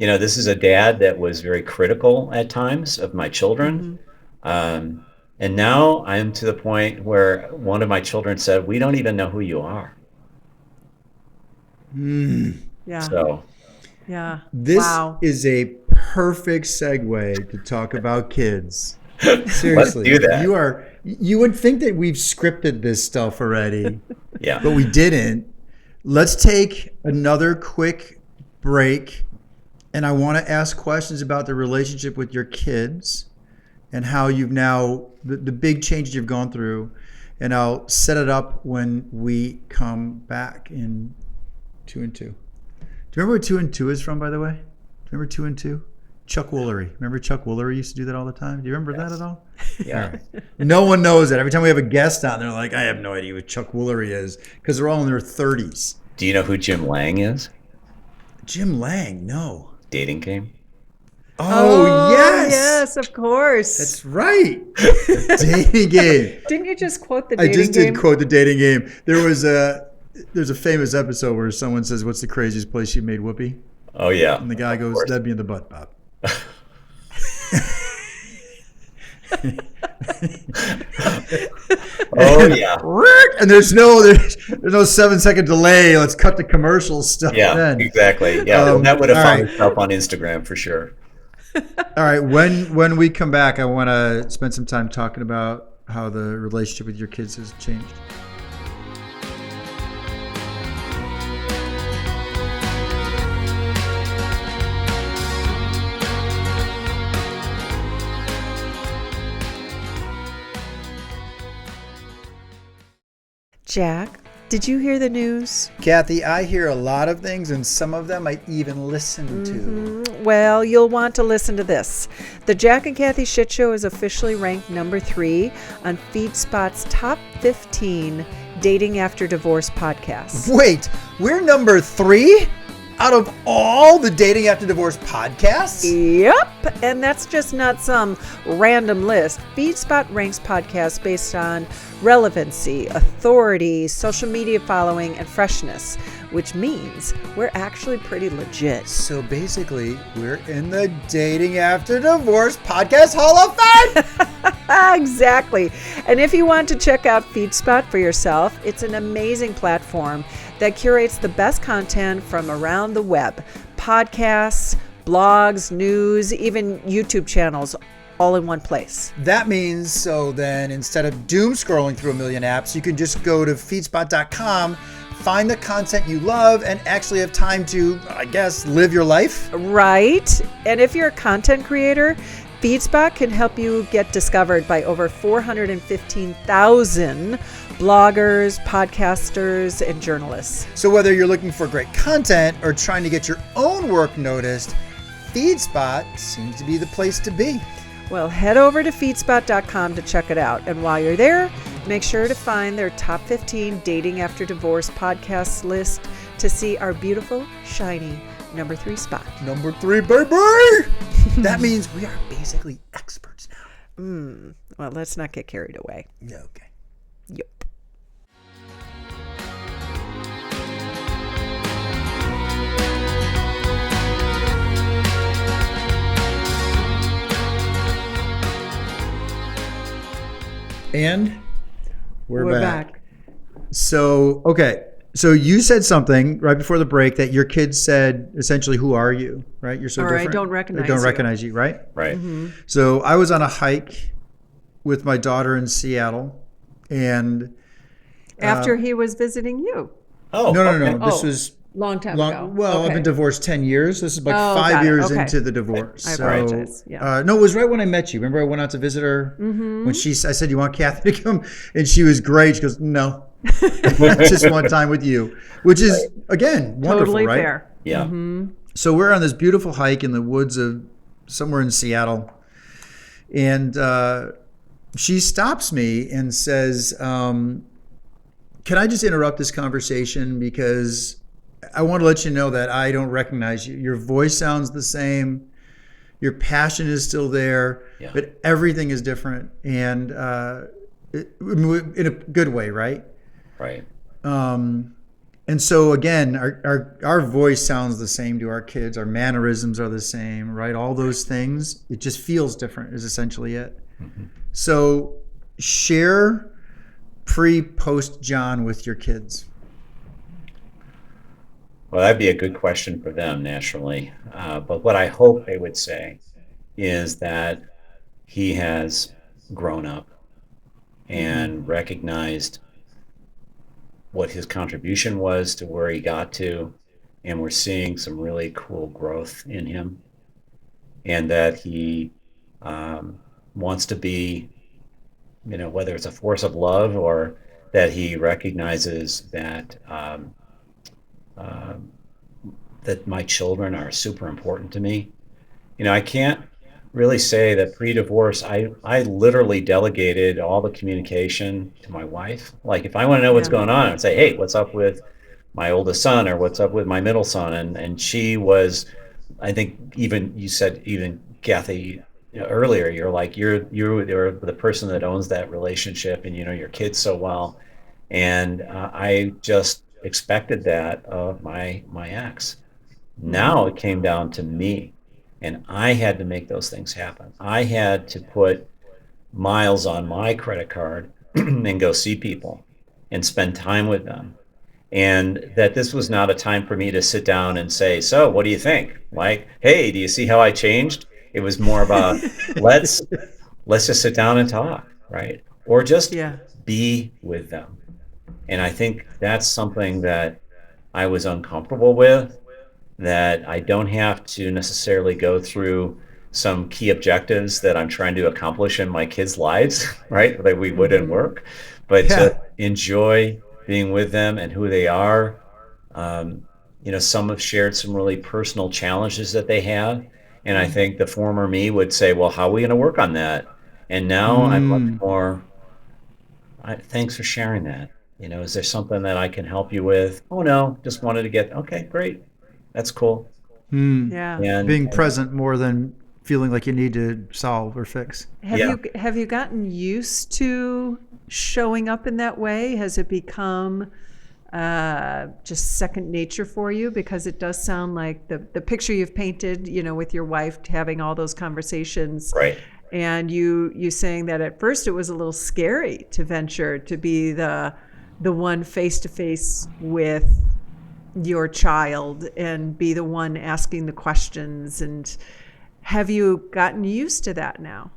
this is a dad that was very critical at times of my children. And now I'm to the point where one of my children said, "We don't even know who you are." Yeah. So Yeah. This Wow. is a perfect segue to talk about kids. Seriously, do that. You would think that we've scripted this stuff already, yeah. but we didn't. Let's take another quick break, and I want to ask questions about the relationship with your kids and how you've now the big changes you've gone through, and I'll set it up when we come back in 2 and 2. Do you remember where 2 and 2 is from, by the way? Do you remember 2 and 2? Chuck Woolery. Remember Chuck Woolery used to do that all the time? Do you remember that at all? Yeah. No one knows that. Every time we have a guest on, they're like, I have no idea what Chuck Woolery is, because they're all in their 30s. Do you know who Jim Lang is? Jim Lang, no. Dating Game. Oh, yes. Yes, of course. That's right. Dating Game. Didn't you just quote the I dating just game? did quote the Dating Game. There's a famous episode where someone says, "What's the craziest place you made whoopee?" Oh yeah. And the guy goes, course. "That'd be in the butt, Bob." Oh yeah. And there's no 7-second delay. Let's cut the commercial stuff. Yeah. then. Exactly. Yeah. That would have all found right. itself on Instagram for sure. All right. When we come back, I want to spend some time talking about how the relationship with your kids has changed. Jack, did you hear the news? Kathy, I hear a lot of things, and some of them I even listen to. Well, you'll want to listen to this. The Jack and Kathy Shit Show is officially ranked number 3 on FeedSpot's top 15 dating after divorce podcasts. Wait, we're number 3 out of all the Dating After Divorce podcasts? Yep, and that's just not some random list. FeedSpot ranks podcasts based on relevancy, authority, social media following, and freshness, which means we're actually pretty legit. So basically, we're in the Dating After Divorce Podcast Hall of Fame. Exactly. And if you want to check out FeedSpot for yourself, it's an amazing platform that curates the best content from around the web. Podcasts, blogs, news, even YouTube channels, all in one place. That means, so then instead of doom scrolling through a million apps, you can just go to feedspot.com, find the content you love, and actually have time to, I guess, live your life. Right? And if you're a content creator, FeedSpot can help you get discovered by over 415,000 bloggers, podcasters, and journalists. So whether you're looking for great content or trying to get your own work noticed, FeedSpot seems to be the place to be. Well, head over to feedspot.com to check it out. And while you're there, make sure to find their top 15 Dating After Divorce podcasts list to see our beautiful, shiny number 3 spot. Number 3, baby! That means we are basically experts now. Well, let's not get carried away. Yeah, okay. Yep. And we're back. back. So, okay. So you said something right before the break that your kids said essentially, "Who are you?" Right? You're so Or, "I different. don't recognize I don't you." recognize you, right? Right. So I was on a hike with my daughter in Seattle, and After he was visiting you. Oh. no. okay. This Oh, was long time long. ago. Well, I've Okay. been divorced 10 years. This is like Oh, 5 got it. years Okay. into the divorce. I So, apologize. Yeah. no, it was right when I met you. Remember, I went out to visit her when I said, "You want Kathy to come?" And she was great. She goes, "No, just one time with you," which is again wonderful, Totally right? fair. Yeah. So we're on this beautiful hike in the woods of somewhere in Seattle, and she stops me and says, "Can I just interrupt this conversation because I want to let you know that I don't recognize you. Your voice sounds the same, your passion is still there, Yeah. but everything is different, and in a good way, right?" Right. And And so again, our voice sounds the same to our kids. Our mannerisms are the same, right? All those things. It just feels different is essentially it. So share pre-post John with your kids. Well, that'd be a good question for them naturally. But what I hope they would say is that he has grown up and recognized what his contribution was to where he got to, and we're seeing some really cool growth in him, and that he wants to be, whether it's a force of love or that he recognizes that that my children are super important to me. I can't really say that pre-divorce, I literally delegated all the communication to my wife. Like if I want to know what's going on, I'd say, hey, what's up with my oldest son, or what's up with my middle son? And she was, I think even you said, even Kathy, earlier, you're like, you're the person that owns that relationship, and your kids so well. And I just expected that of my ex. Now it came down to me, and I had to make those things happen. I had to put miles on my credit card and go see people and spend time with them. And that this was not a time for me to sit down and say, so what do you think? Like, hey, do you see how I changed? It was more about let's just sit down and talk, right? Or just be with them. And I think that's something that I was uncomfortable with, that I don't have to necessarily go through some key objectives that I'm trying to accomplish in my kids' lives, right? That we would in work, but to enjoy being with them and who they are. Some have shared some really personal challenges that they have. And I think the former me would say, well, how are we going to work on that? And now I'm much more, thanks for sharing that. Is there something that I can help you with? Oh, no, just wanted to get, okay, great. That's cool. Yeah. And Being present more than feeling like you need to solve or fix. Have you gotten used to showing up in that way? Has it become just second nature for you? Because it does sound like the picture you've painted, with your wife having all those conversations. Right. And you saying that at first it was a little scary to venture to be the one face to face with your child and be the one asking the questions. And have you gotten used to that now?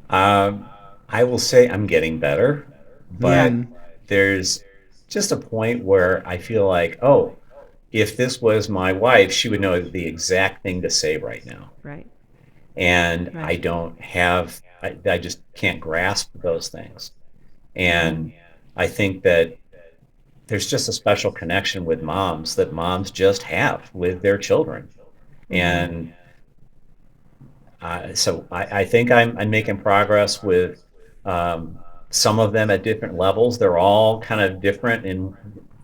I will say I'm getting better, but there's just a point where I feel like, oh, if this was my wife, she would know the exact thing to say right now. Right. And I don't have, I just can't grasp those things. And I think that there's just a special connection with moms that moms just have with their children. And so I think I'm making progress with some of them at different levels. They're all kind of different in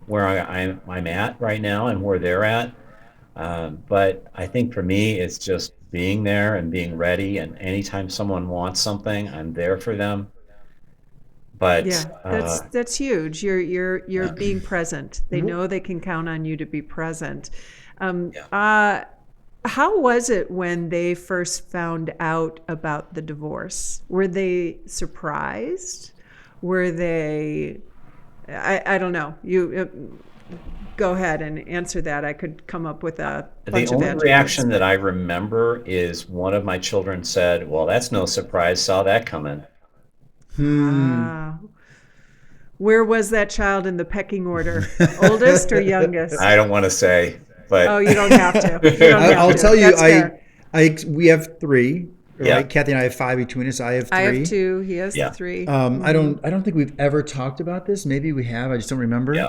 where I'm at right now and where they're at. But I think for me, it's just being there and being ready. And anytime someone wants something, I'm there for them. But that's huge. You're being present. They know they can count on you to be present. How was it when they first found out about the divorce? Were they surprised? Were they? I don't know. You go ahead and answer that. I could come up with a bunch the of only adjectives. reaction that I remember is one of my children said, "Well, that's no surprise. Saw that coming." Where was that child in the pecking order? Oldest or youngest? I don't want to say, but Oh, you don't have to. You don't have I'll to. tell you, That's fair. we have three. Right? Yeah. Kathy and I have five between us. I have three. I have two. He has Yeah. the three. I don't think we've ever talked about this. Maybe we have. I just don't remember. Yeah.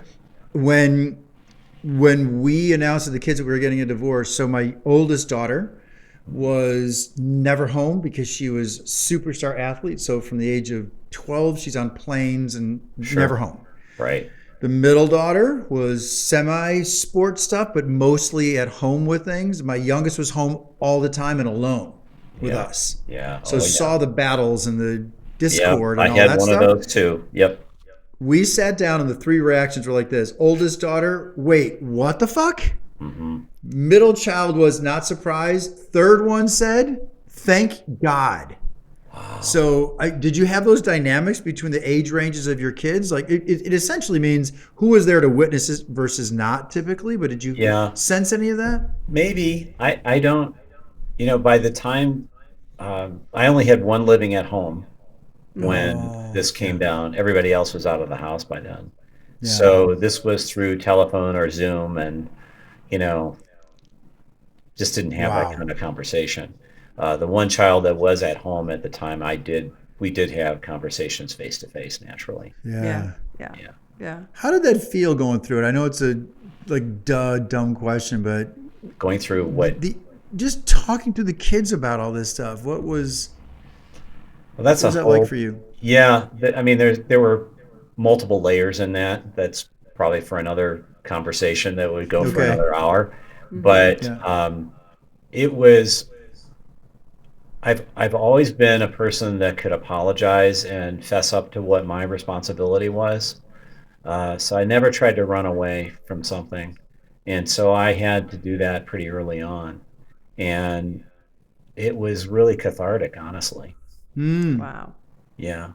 When we announced to the kids that we were getting a divorce, so my oldest daughter was never home because she was a superstar athlete. So from the age of 12, she's on planes and never home. right. The middle daughter was semi-sport stuff, but mostly at home with things. My youngest was home all the time and alone with us. Yeah. So saw the battles and the discord I and all had that one stuff. of those too. Yep. we sat down and the three reactions were like this. Oldest daughter, wait, what the fuck? Mm-hmm. Middle child was not surprised. Third one said, thank God. Wow. So did you have those dynamics between the age ranges of your kids? Like it essentially means who was there to witness it versus not typically, but did you sense any of that? Maybe. I don't, by the time I only had one living at home when this came down. Everybody else was out of the house by then. Yeah. So this was through telephone or Zoom and, just didn't have that kind of conversation. The one child that was at home at the time, we did have conversations face to face naturally. Yeah. How did that feel going through it? I know it's a dumb question, but Going through what? Just talking to the kids about all this stuff. What was That's that like for you? Yeah, I mean, there were multiple layers in that. That's probably for another conversation that would go for another hour. But it was. I've always been a person that could apologize and fess up to what my responsibility was. So I never tried to run away from something, and so I had to do that pretty early on, and it was really cathartic, honestly. Wow. Yeah.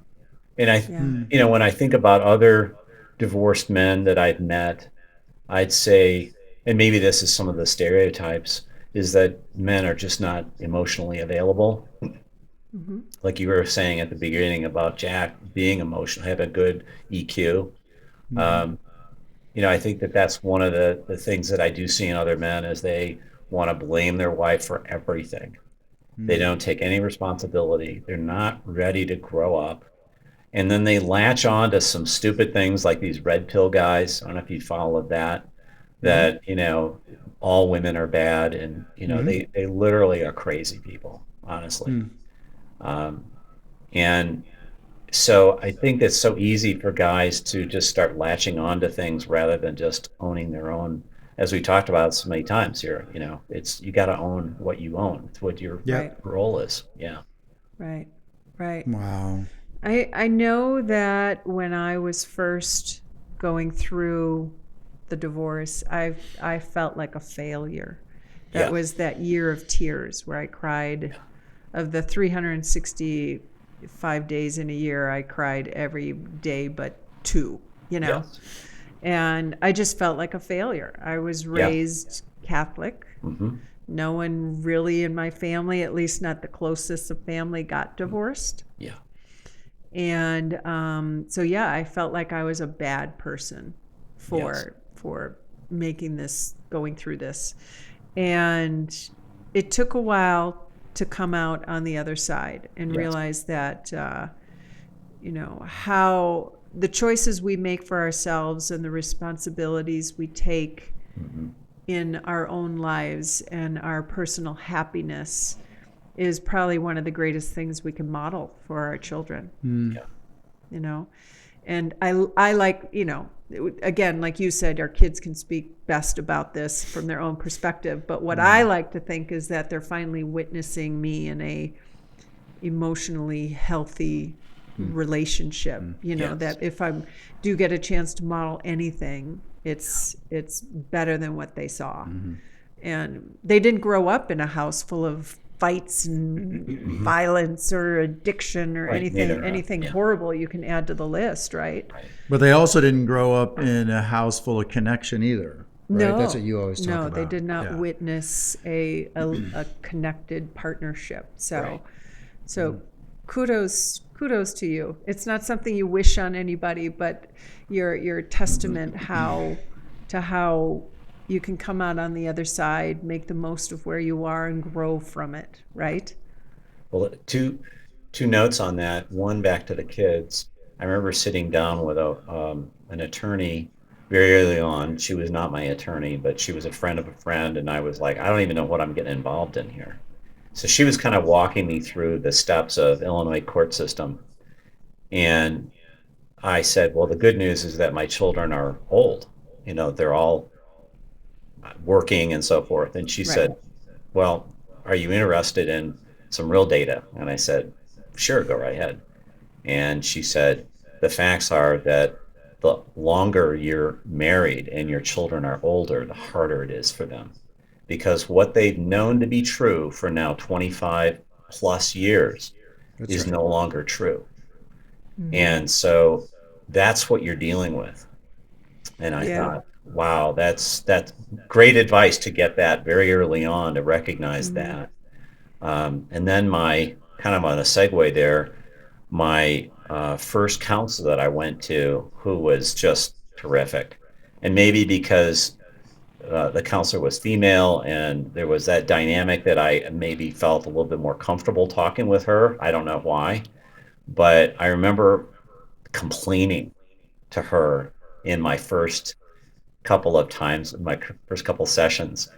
And when I think about other divorced men that I've met, I'd say, and maybe this is some of the stereotypes, is that men are just not emotionally available. Mm-hmm. Like you were saying at the beginning about Jack being emotional, have a good EQ. I think that's one of the things that I do see in other men is they want to blame their wife for everything. They don't take any responsibility. They're not ready to grow up. And then they latch on to some stupid things like these red pill guys. I don't know if you followed that, all women are bad. And, they literally are crazy people, honestly. And so I think it's so easy for guys to just start latching on to things rather than just owning their own. As we talked about so many times here, you got to own what you own. It's what your role is. Yeah. Right. Wow. I know that when I was first going through the divorce, I felt like a failure. That was that year of tears where I cried. Of the 365 days in a year, I cried every day but 2, Yes. And I just felt like a failure. I was raised Catholic. Mm-hmm. No one really in my family, at least not the closest of family, got divorced. Yeah. And I felt like I was a bad person for going through this. And it took a while to come out on the other side and realize that, how the choices we make for ourselves and the responsibilities we take in our own lives and our personal happiness is probably one of the greatest things we can model for our children. And I like, again, like you said, our kids can speak best about this from their own perspective. But what I like to think is that they're finally witnessing me in a emotionally healthy relationship. That if I do get a chance to model anything, it's better than what they saw. And they didn't grow up in a house full of fights and violence or addiction or anything horrible you can add to the list, right? But they also didn't grow up in a house full of connection either. Right? No, That's what you always talk about. No, they did not witness a connected partnership. So kudos to you. It's not something you wish on anybody, but you're a testament how you can come out on the other side, make the most of where you are, and grow from it, right? Well, two notes on that. One, back to the kids. I remember sitting down with an attorney very early on. She was not my attorney, but she was a friend of a friend, and I was like, I don't even know what I'm getting involved in here. So she was kind of walking me through the steps of Illinois court system. And I said, well, the good news is that my children are old. They're all working and so forth. And she said, well, are you interested in some real data? And I said, sure, go right ahead. And she said, the facts are that the longer you're married and your children are older, the harder it is for them. Because what they've known to be true for now 25 plus years That's is right. no longer true. And so that's what you're dealing with. And I Yeah. thought, wow, that's great advice to get that very early on, to recognize that. And then my kind of on a segue there, my first counselor that I went to, who was just terrific, and maybe because the counselor was female and there was that dynamic that I maybe felt a little bit more comfortable talking with her. I don't know why, but I remember complaining to her in my first couple of times, my first couple sessions.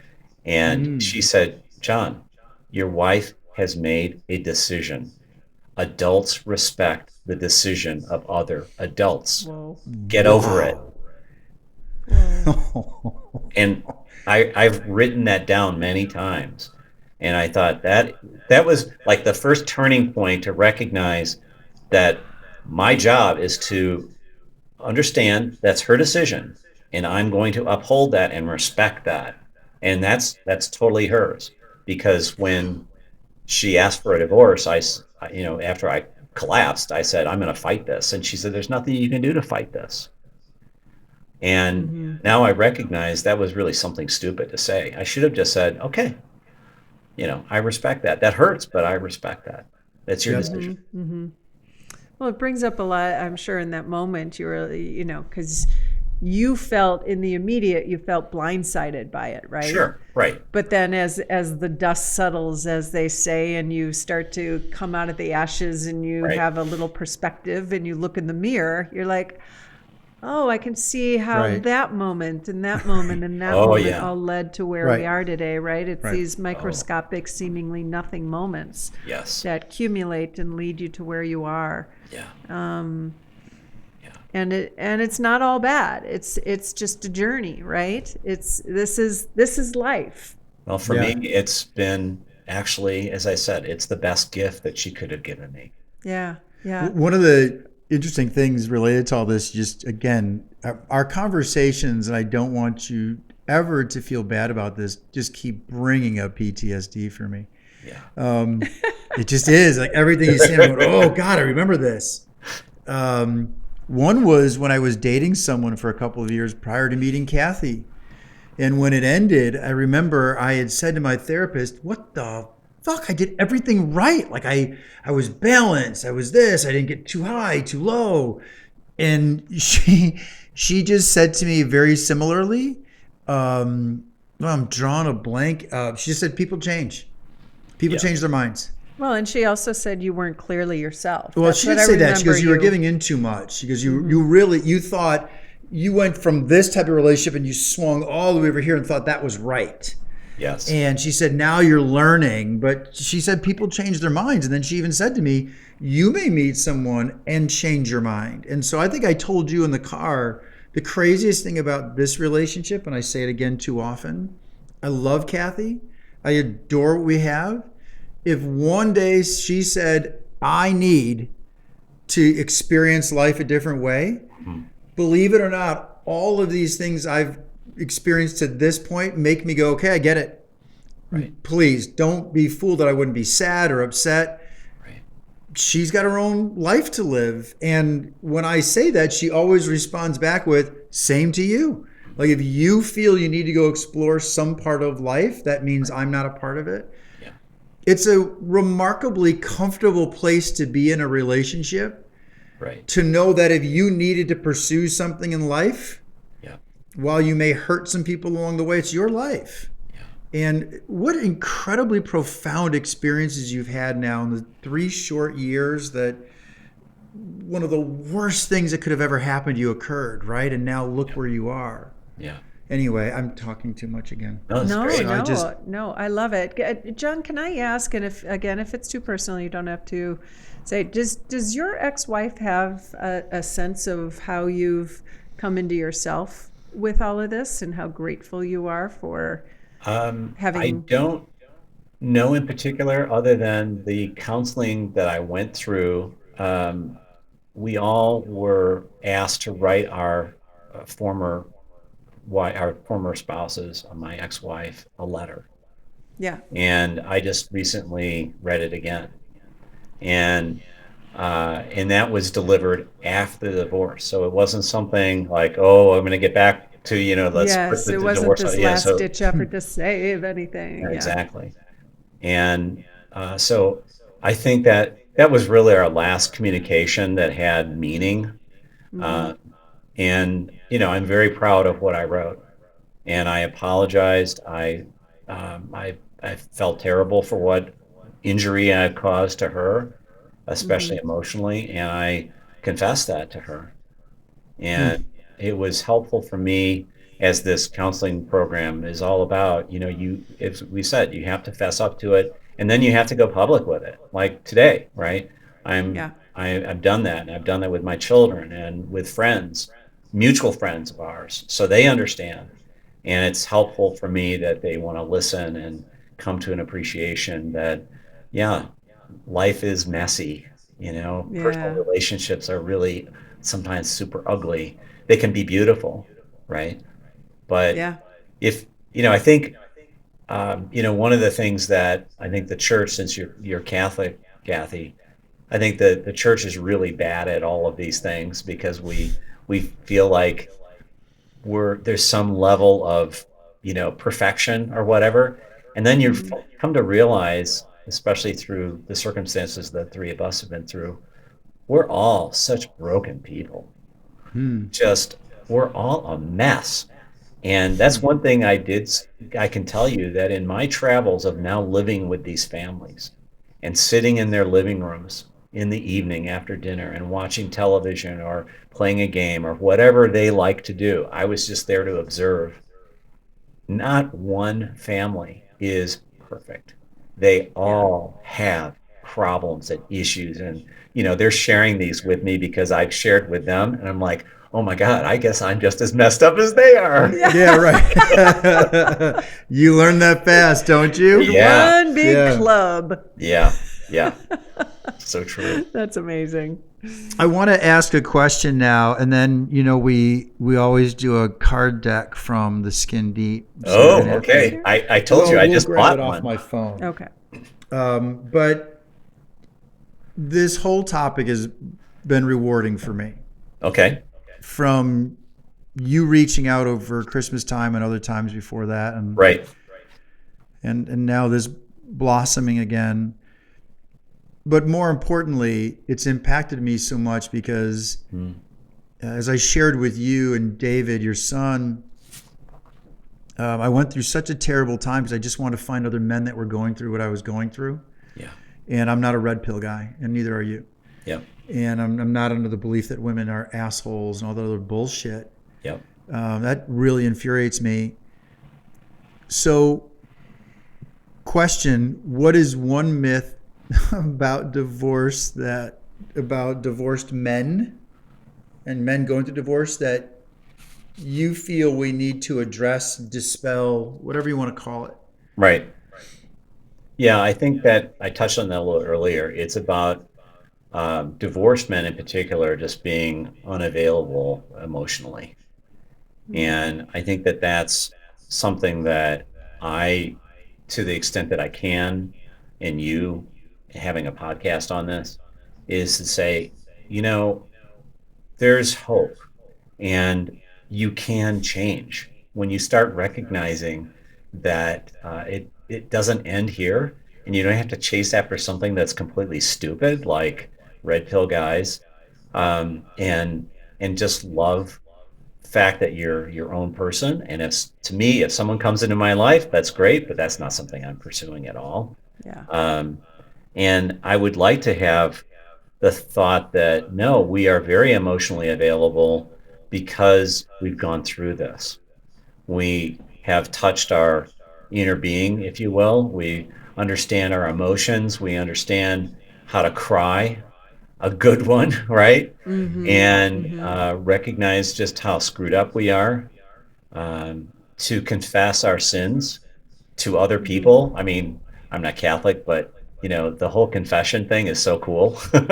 And she said, John, your wife has made a decision. Adults respect the decision of other adults. Whoa. Get over it. And I've written that down many times. And I thought that was like the first turning point to recognize that my job is to understand that's her decision, and I'm going to uphold that and respect that. And that's totally hers. Because when she asked for a divorce, after I collapsed, I said, I'm going to fight this. And she said, there's nothing you can do to fight this. And now I recognize that was really something stupid to say. I should have just said, okay, I respect that. That hurts, but I respect that. That's your decision. Well, it brings up a lot, I'm sure, in that moment. You were, because you felt in the immediate, you felt blindsided by it, right? Sure, right. But then as the dust settles, as they say, and you start to come out of the ashes and you Right. have a little perspective and you look in the mirror, you're like, oh, I can see how Right. that moment and that moment and that Oh, moment yeah. all led to where Right. we are today, right? It's Right. these microscopic, seemingly nothing moments Yes. that accumulate and lead you to where you are. Yeah. And it's not all bad. It's just a journey, right? This is life. Well, for Yeah. me, it's been actually, as I said, it's the best gift that she could have given me. Yeah. Yeah. One of the interesting things related to all this, just again, our conversations, and I don't want you ever to feel bad about this, just keep bringing up PTSD for me. Yeah. It just is like everything you say. I'm going, oh God, I remember this. One was when I was dating someone for a couple of years prior to meeting Kathy. And when it ended, I remember I had said to my therapist, what the fuck? I did everything right. Like I was balanced. I was this. I didn't get too high, too low. And she just said to me very similarly, well, I'm drawing a blank. She just said, people change. People Yeah. change their minds. Well, and she also said you weren't clearly yourself. Well, That's she what did I say that. She remember goes, you were giving in too much. She goes, you thought you went from this type of relationship and you swung all the way over here and thought that was right. Yes. And she said, now you're learning. But she said people change their minds. And then she even said to me, you may meet someone and change your mind. And so I think I told you in the car, the craziest thing about this relationship, and I say it again too often, I love Kathy. I adore what we have. If one day she said, I need to experience life a different way, believe it or not, all of these things I've experienced to this point make me go, okay, I get it. Right. Please don't be fooled that I wouldn't be sad or upset. Right. She's got her own life to live. And when I say that, she always responds back with, same to you. Like if you feel you need to go explore some part of life, that means I'm not a part of it. Yeah. It's a remarkably comfortable place to be in a relationship, Right. to know that if you needed to pursue something in life, Yeah. while you may hurt some people along the way, it's your life. And what incredibly profound experiences you've had now in the 3 short years that one of the worst things that could have ever happened to you occurred, right? And now look where you are. Yeah. Anyway, I'm talking too much again. No, that's No, great. no, I love it. John, can I ask, and if it's too personal, you don't have to say, does your ex-wife have a sense of how you've come into yourself with all of this and how grateful you are for I having... don't know in particular, other than the counseling that I went through. we all were asked to write our our former spouses, my ex-wife, a letter. Yeah. And I just recently read it again, and that was delivered after the divorce. So it wasn't something like, oh, I'm going to get back to, let's put Yes, the it wasn't divorce. this Yeah, last so ditch effort to save anything. Yeah. exactly. And so I think that was really our last communication that had meaning. And I'm very proud of what I wrote, and I apologized. I felt terrible for what injury I had caused to her, especially emotionally, and I confessed that to her. And it was helpful for me, as this counseling program is all about. As we said, you have to fess up to it, and then you have to go public with it, like today, right? Yeah. I've done that, and I've done that with my children and with friends, mutual friends of ours, so they understand. And it's helpful for me that they want to listen and come to an appreciation that, yeah, life is messy. Personal Yeah. relationships are really sometimes super ugly. They can be beautiful, right? But Yeah. if I think one of the things that I think the church, since you're Catholic, Kathy, I think that the church is really bad at all of these things, because we feel like there's some level of perfection or whatever, and then you come to realize, especially through the circumstances that three of us have been through, we're all such broken people. Just, we're all a mess. And that's one thing I can tell you, that in my travels of now living with these families and sitting in their living rooms in the evening after dinner and watching television or playing a game or whatever they like to do, I was just there to observe. Not one family is perfect. They all have problems and issues, and they're sharing these with me because I've shared with them, and I'm like, oh my God, I guess I'm just as messed up as they are. Yeah, right. You learn that fast, don't you? Yeah. One big Yeah. club. Yeah. So true. That's amazing. I want to ask a question now, and then we always do a card deck from the Skin Deep. Oh, okay. I told you I just grab bought it off one. my phone. Okay. But this whole topic has been rewarding for me. Okay. From you reaching out over Christmas time and other times before that, and Right. and now this blossoming again. But more importantly, it's impacted me so much because, as I shared with you and David, your son, I went through such a terrible time because I just wanted to find other men that were going through what I was going through. Yeah. And I'm not a red pill guy, and neither are you. Yep. And I'm not under the belief that women are assholes and all that other bullshit. Yep. That really infuriates me. So, question: what is one myth about divorced men and men going through divorce that you feel we need to address, dispel, whatever you want to call it? Right. Yeah, I think that I touched on that a little earlier. It's about divorced men in particular just being unavailable emotionally. And I think that that's something that to the extent that I can, and you having a podcast on this, is to say, there's hope, and you can change when you start recognizing that it doesn't end here, and you don't have to chase after something that's completely stupid like red pill guys, and just love the fact that you're your own person. And if someone comes into my life, that's great, but that's not something I'm pursuing at all. Yeah. And I would like to have the thought that, no, we are very emotionally available because we've gone through this. We have touched our inner being, if you will. We understand our emotions. We understand how to cry, a good one, right? And recognize just how screwed up we are, to confess our sins to other people. I mean, I'm not Catholic, but the whole confession thing is so cool. I mean,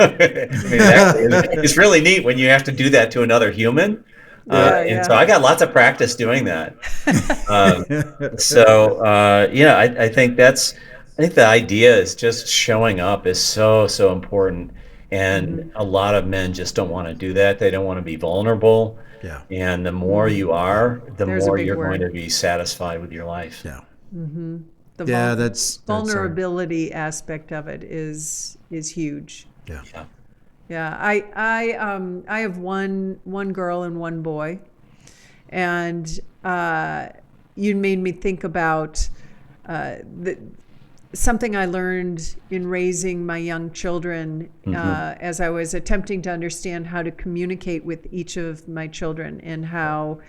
it's really neat when you have to do that to another human. And so I got lots of practice doing that. I think the idea is just showing up is so, so important. And a lot of men just don't want to do that. They don't want to be vulnerable. Yeah. And the more you are, the There's a more big you're word. going to be satisfied with your life. Yeah. The that's vulnerability aspect of it is huge. Yeah. Yeah. Yeah, I have one girl and one boy, and you made me think about something I learned in raising my young children as I was attempting to understand how to communicate with each of my children, and how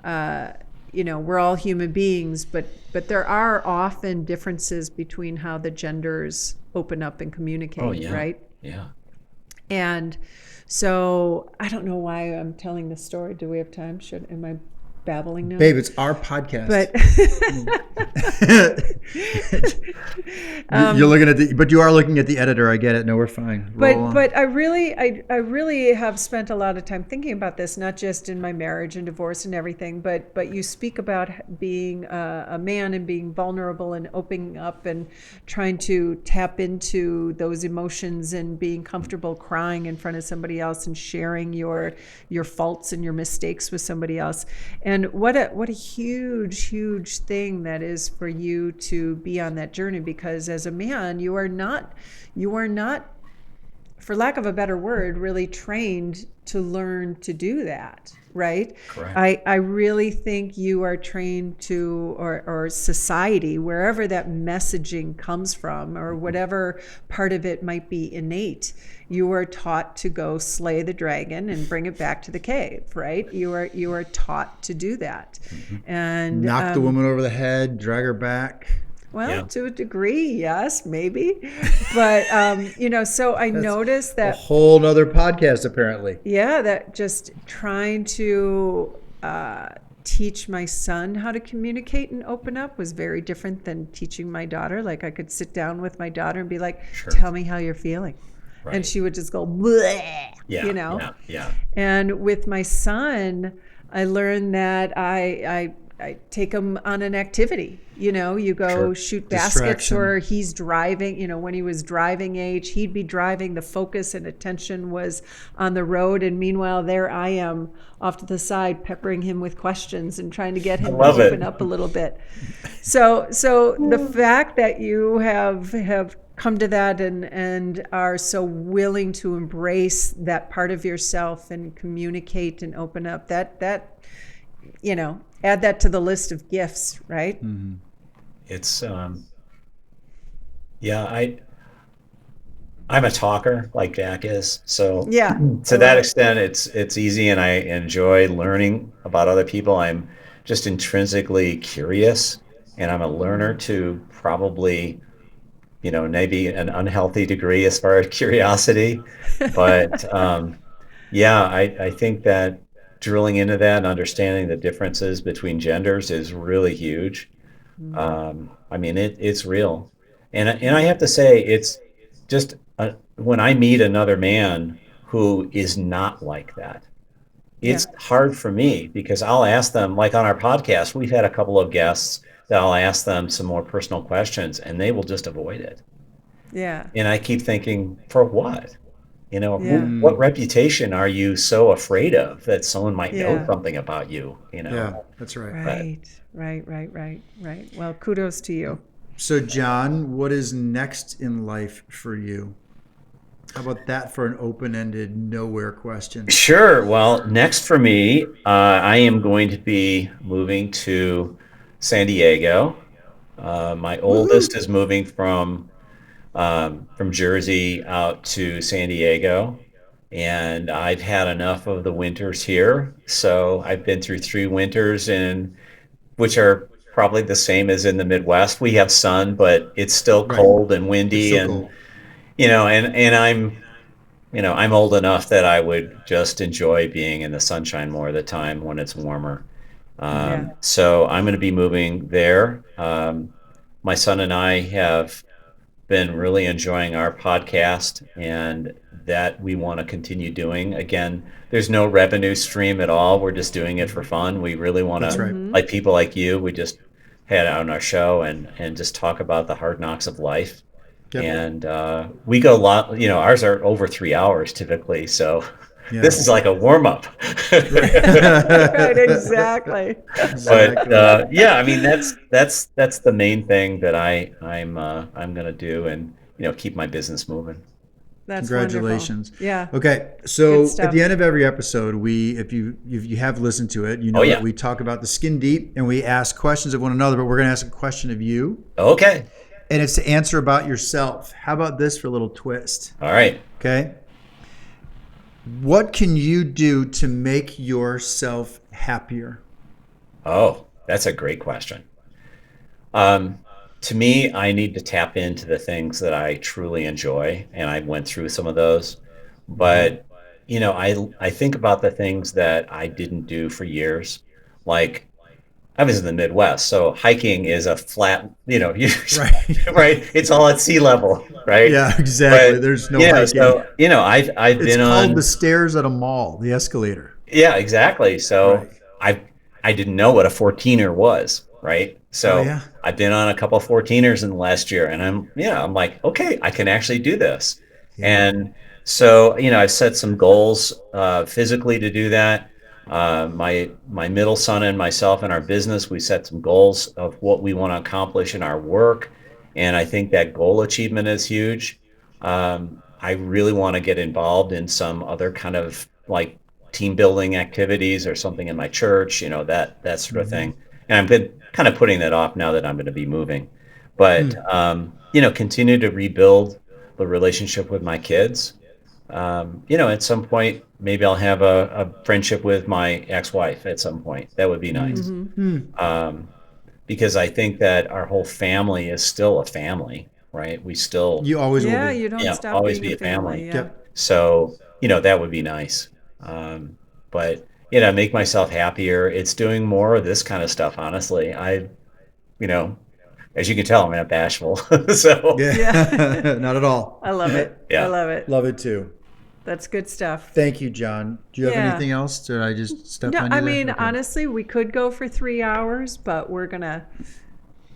we're all human beings, but there are often differences between how the genders open up and communicate, Oh, yeah. right? Yeah. And so I don't know why I'm telling this story. Do we have time? Am I babbling now? Babe, it's our podcast. But You're looking at but you are looking at the editor. I get it. No, we're fine. Roll on. but I really have spent a lot of time thinking about this, not just in my marriage and divorce and everything, but you speak about being a man and being vulnerable and opening up and trying to tap into those emotions and being comfortable crying in front of somebody else and sharing your faults and your mistakes with somebody else. And what a huge thing that is for you to be on that journey, because as a man, you are not, for lack of a better word, really trained to learn to do that, right? Correct. I really think you are trained to, or society, wherever that messaging comes from, or whatever part of it might be innate, you are taught to go slay the dragon and bring it back to the cave, right? You are taught to do that. And knock the woman over the head, drag her back. well, Yeah. to a degree, yes, maybe. But, so I noticed A that, whole nother podcast, apparently. yeah, that just trying to teach my son how to communicate and open up was very different than teaching my daughter. Like, I could sit down with my daughter and be like, Sure. tell me how you're feeling. Right. And she would just go, bleh, Yeah. Yeah. And with my son, I learned that I take him on an activity. You go Sure. shoot baskets, Distraction. or he's driving. When he was driving age, he'd be driving. The focus and attention was on the road. And meanwhile, there I am off to the side, peppering him with questions and trying to get him to love it. open up a little bit. So the fact that you have come to that and are so willing to embrace that part of yourself and communicate and open up, that add that to the list of gifts, right? It's I'm a talker like Jack is, so Yeah. to that extent it's easy, and I enjoy learning about other people. I'm just intrinsically curious, and I'm a learner to probably maybe an unhealthy degree as far as curiosity, but I think that drilling into that and understanding the differences between genders is really huge. I mean, it's real, and I have to say, it's just when I meet another man who is not like that, it's hard for me, because I'll ask them, like on our podcast, we've had a couple of guests that I'll ask them some more personal questions, and they will just avoid it. Yeah. And I keep thinking, for what? Yeah. What reputation are you so afraid of that someone might know Yeah. something about you? Yeah, that's right. Right. Well, kudos to you. So, John, what is next in life for you? How about that for an open-ended, nowhere question? Sure. Well, next for me, I am going to be moving to San Diego. My oldest is moving from Jersey out to San Diego, and I've had enough of the winters here. So I've been through 3 winters, which are probably the same as in the Midwest. We have sun, but it's still cold and windy, It's so and cold. and I'm old enough that I would just enjoy being in the sunshine more of the time when it's warmer. So I'm going to be moving there. My son and I have been really enjoying our podcast, and that we want to continue doing. Again, there's no revenue stream at all. We're just doing it for fun. We really want That's to, right. like people like you, we just had on our show and just talk about the hard knocks of life. Yep. And we go a lot, ours are over 3 hours typically. So Yeah. this is like a warm up. Right, exactly. But yeah, I mean that's the main thing that I'm going to do, and keep my business moving. That's Congratulations. wonderful. Yeah. Okay, so Good stuff. at the end of every episode, if you have listened to it, you know Oh, yeah. that we talk about the skin deep and we ask questions of one another, but we're going to ask a question of you, Okay. and it's to answer about yourself. How about this for a little twist? All right. Okay. What can you do to make yourself happier? Oh, that's a great question. To me, I need to tap into the things that I truly enjoy, and I went through some of those. But I think about the things that I didn't do for years. Like, I was in the Midwest, so hiking is a flat, Right. right? It's all at sea level, right? Yeah, exactly. But, There's no yeah, hiking. so I've It's been called on the stairs at a mall, the escalator. Yeah, exactly. So Right. I didn't know what a 14er was, right? So Oh, yeah. I've been on a couple of 14ers in the last year, and I'm like, okay, I can actually do this. And so, I've set some goals physically to do that. My middle son and myself in our business, we set some goals of what we want to accomplish in our work. And I think that goal achievement is huge. I really want to get involved in some other kind of like team building activities or something in my church, that sort of thing. And I've been kind of putting that off now that I'm going to be moving. But, continue to rebuild the relationship with my kids. At some point, maybe I'll have a friendship with my ex-wife at some point. That would be nice. Because I think that our whole family is still a family, right? We still, You always will Yeah, be. you don't Yeah, stop always being be a family. Yeah. Yep. so, that would be nice. But, make myself happier. It's doing more of this kind of stuff, honestly. As you can tell, I'm not bashful. So, Yeah. Not at all. I love it. Yeah. I love it. Love it too. That's good stuff. Thank you, John. Do you have Yeah. anything else? Did I just step No, on you I there? mean, Okay. honestly, we could go for 3 hours, but we're gonna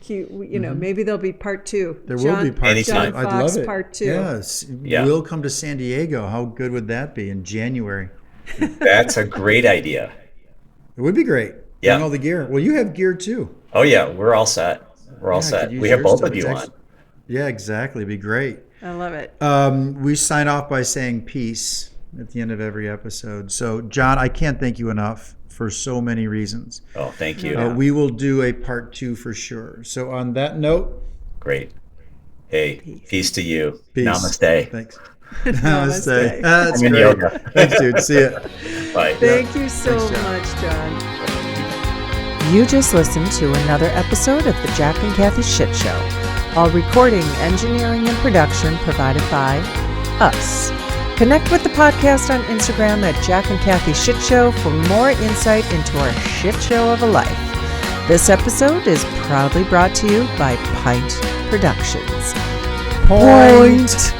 keep. Maybe there'll be part 2. There will be part two. Anytime. I'd Fox love it. part 2. Yes. Yeah. We'll come to San Diego. How good would that be in January? that's a great idea. It would be great. Yeah. Bring all the gear. Well, you have gear too. Oh, yeah, we're all set. We're all Yeah, I set. could use We have your both stuff. of you It's on. Yeah, exactly. It'd be great. I love it. We sign off by saying peace at the end of every episode. So, John, I can't thank you enough for so many reasons. Oh, thank you. We will do a part 2 for sure. So, on that note, Great. Hey, peace to you. peace. Namaste. Thanks. Namaste. That's I'm in great. yoga. Thanks, dude. See ya. Bye. Thank you so Thanks, John. much, John. You just listened to another episode of the Jack and Kathy Shit Show. All recording, engineering, and production provided by us. Connect with the podcast on Instagram at Jack and Kathy Shit Show for more insight into our shit show of a life. This episode is proudly brought to you by Pint Productions. Point.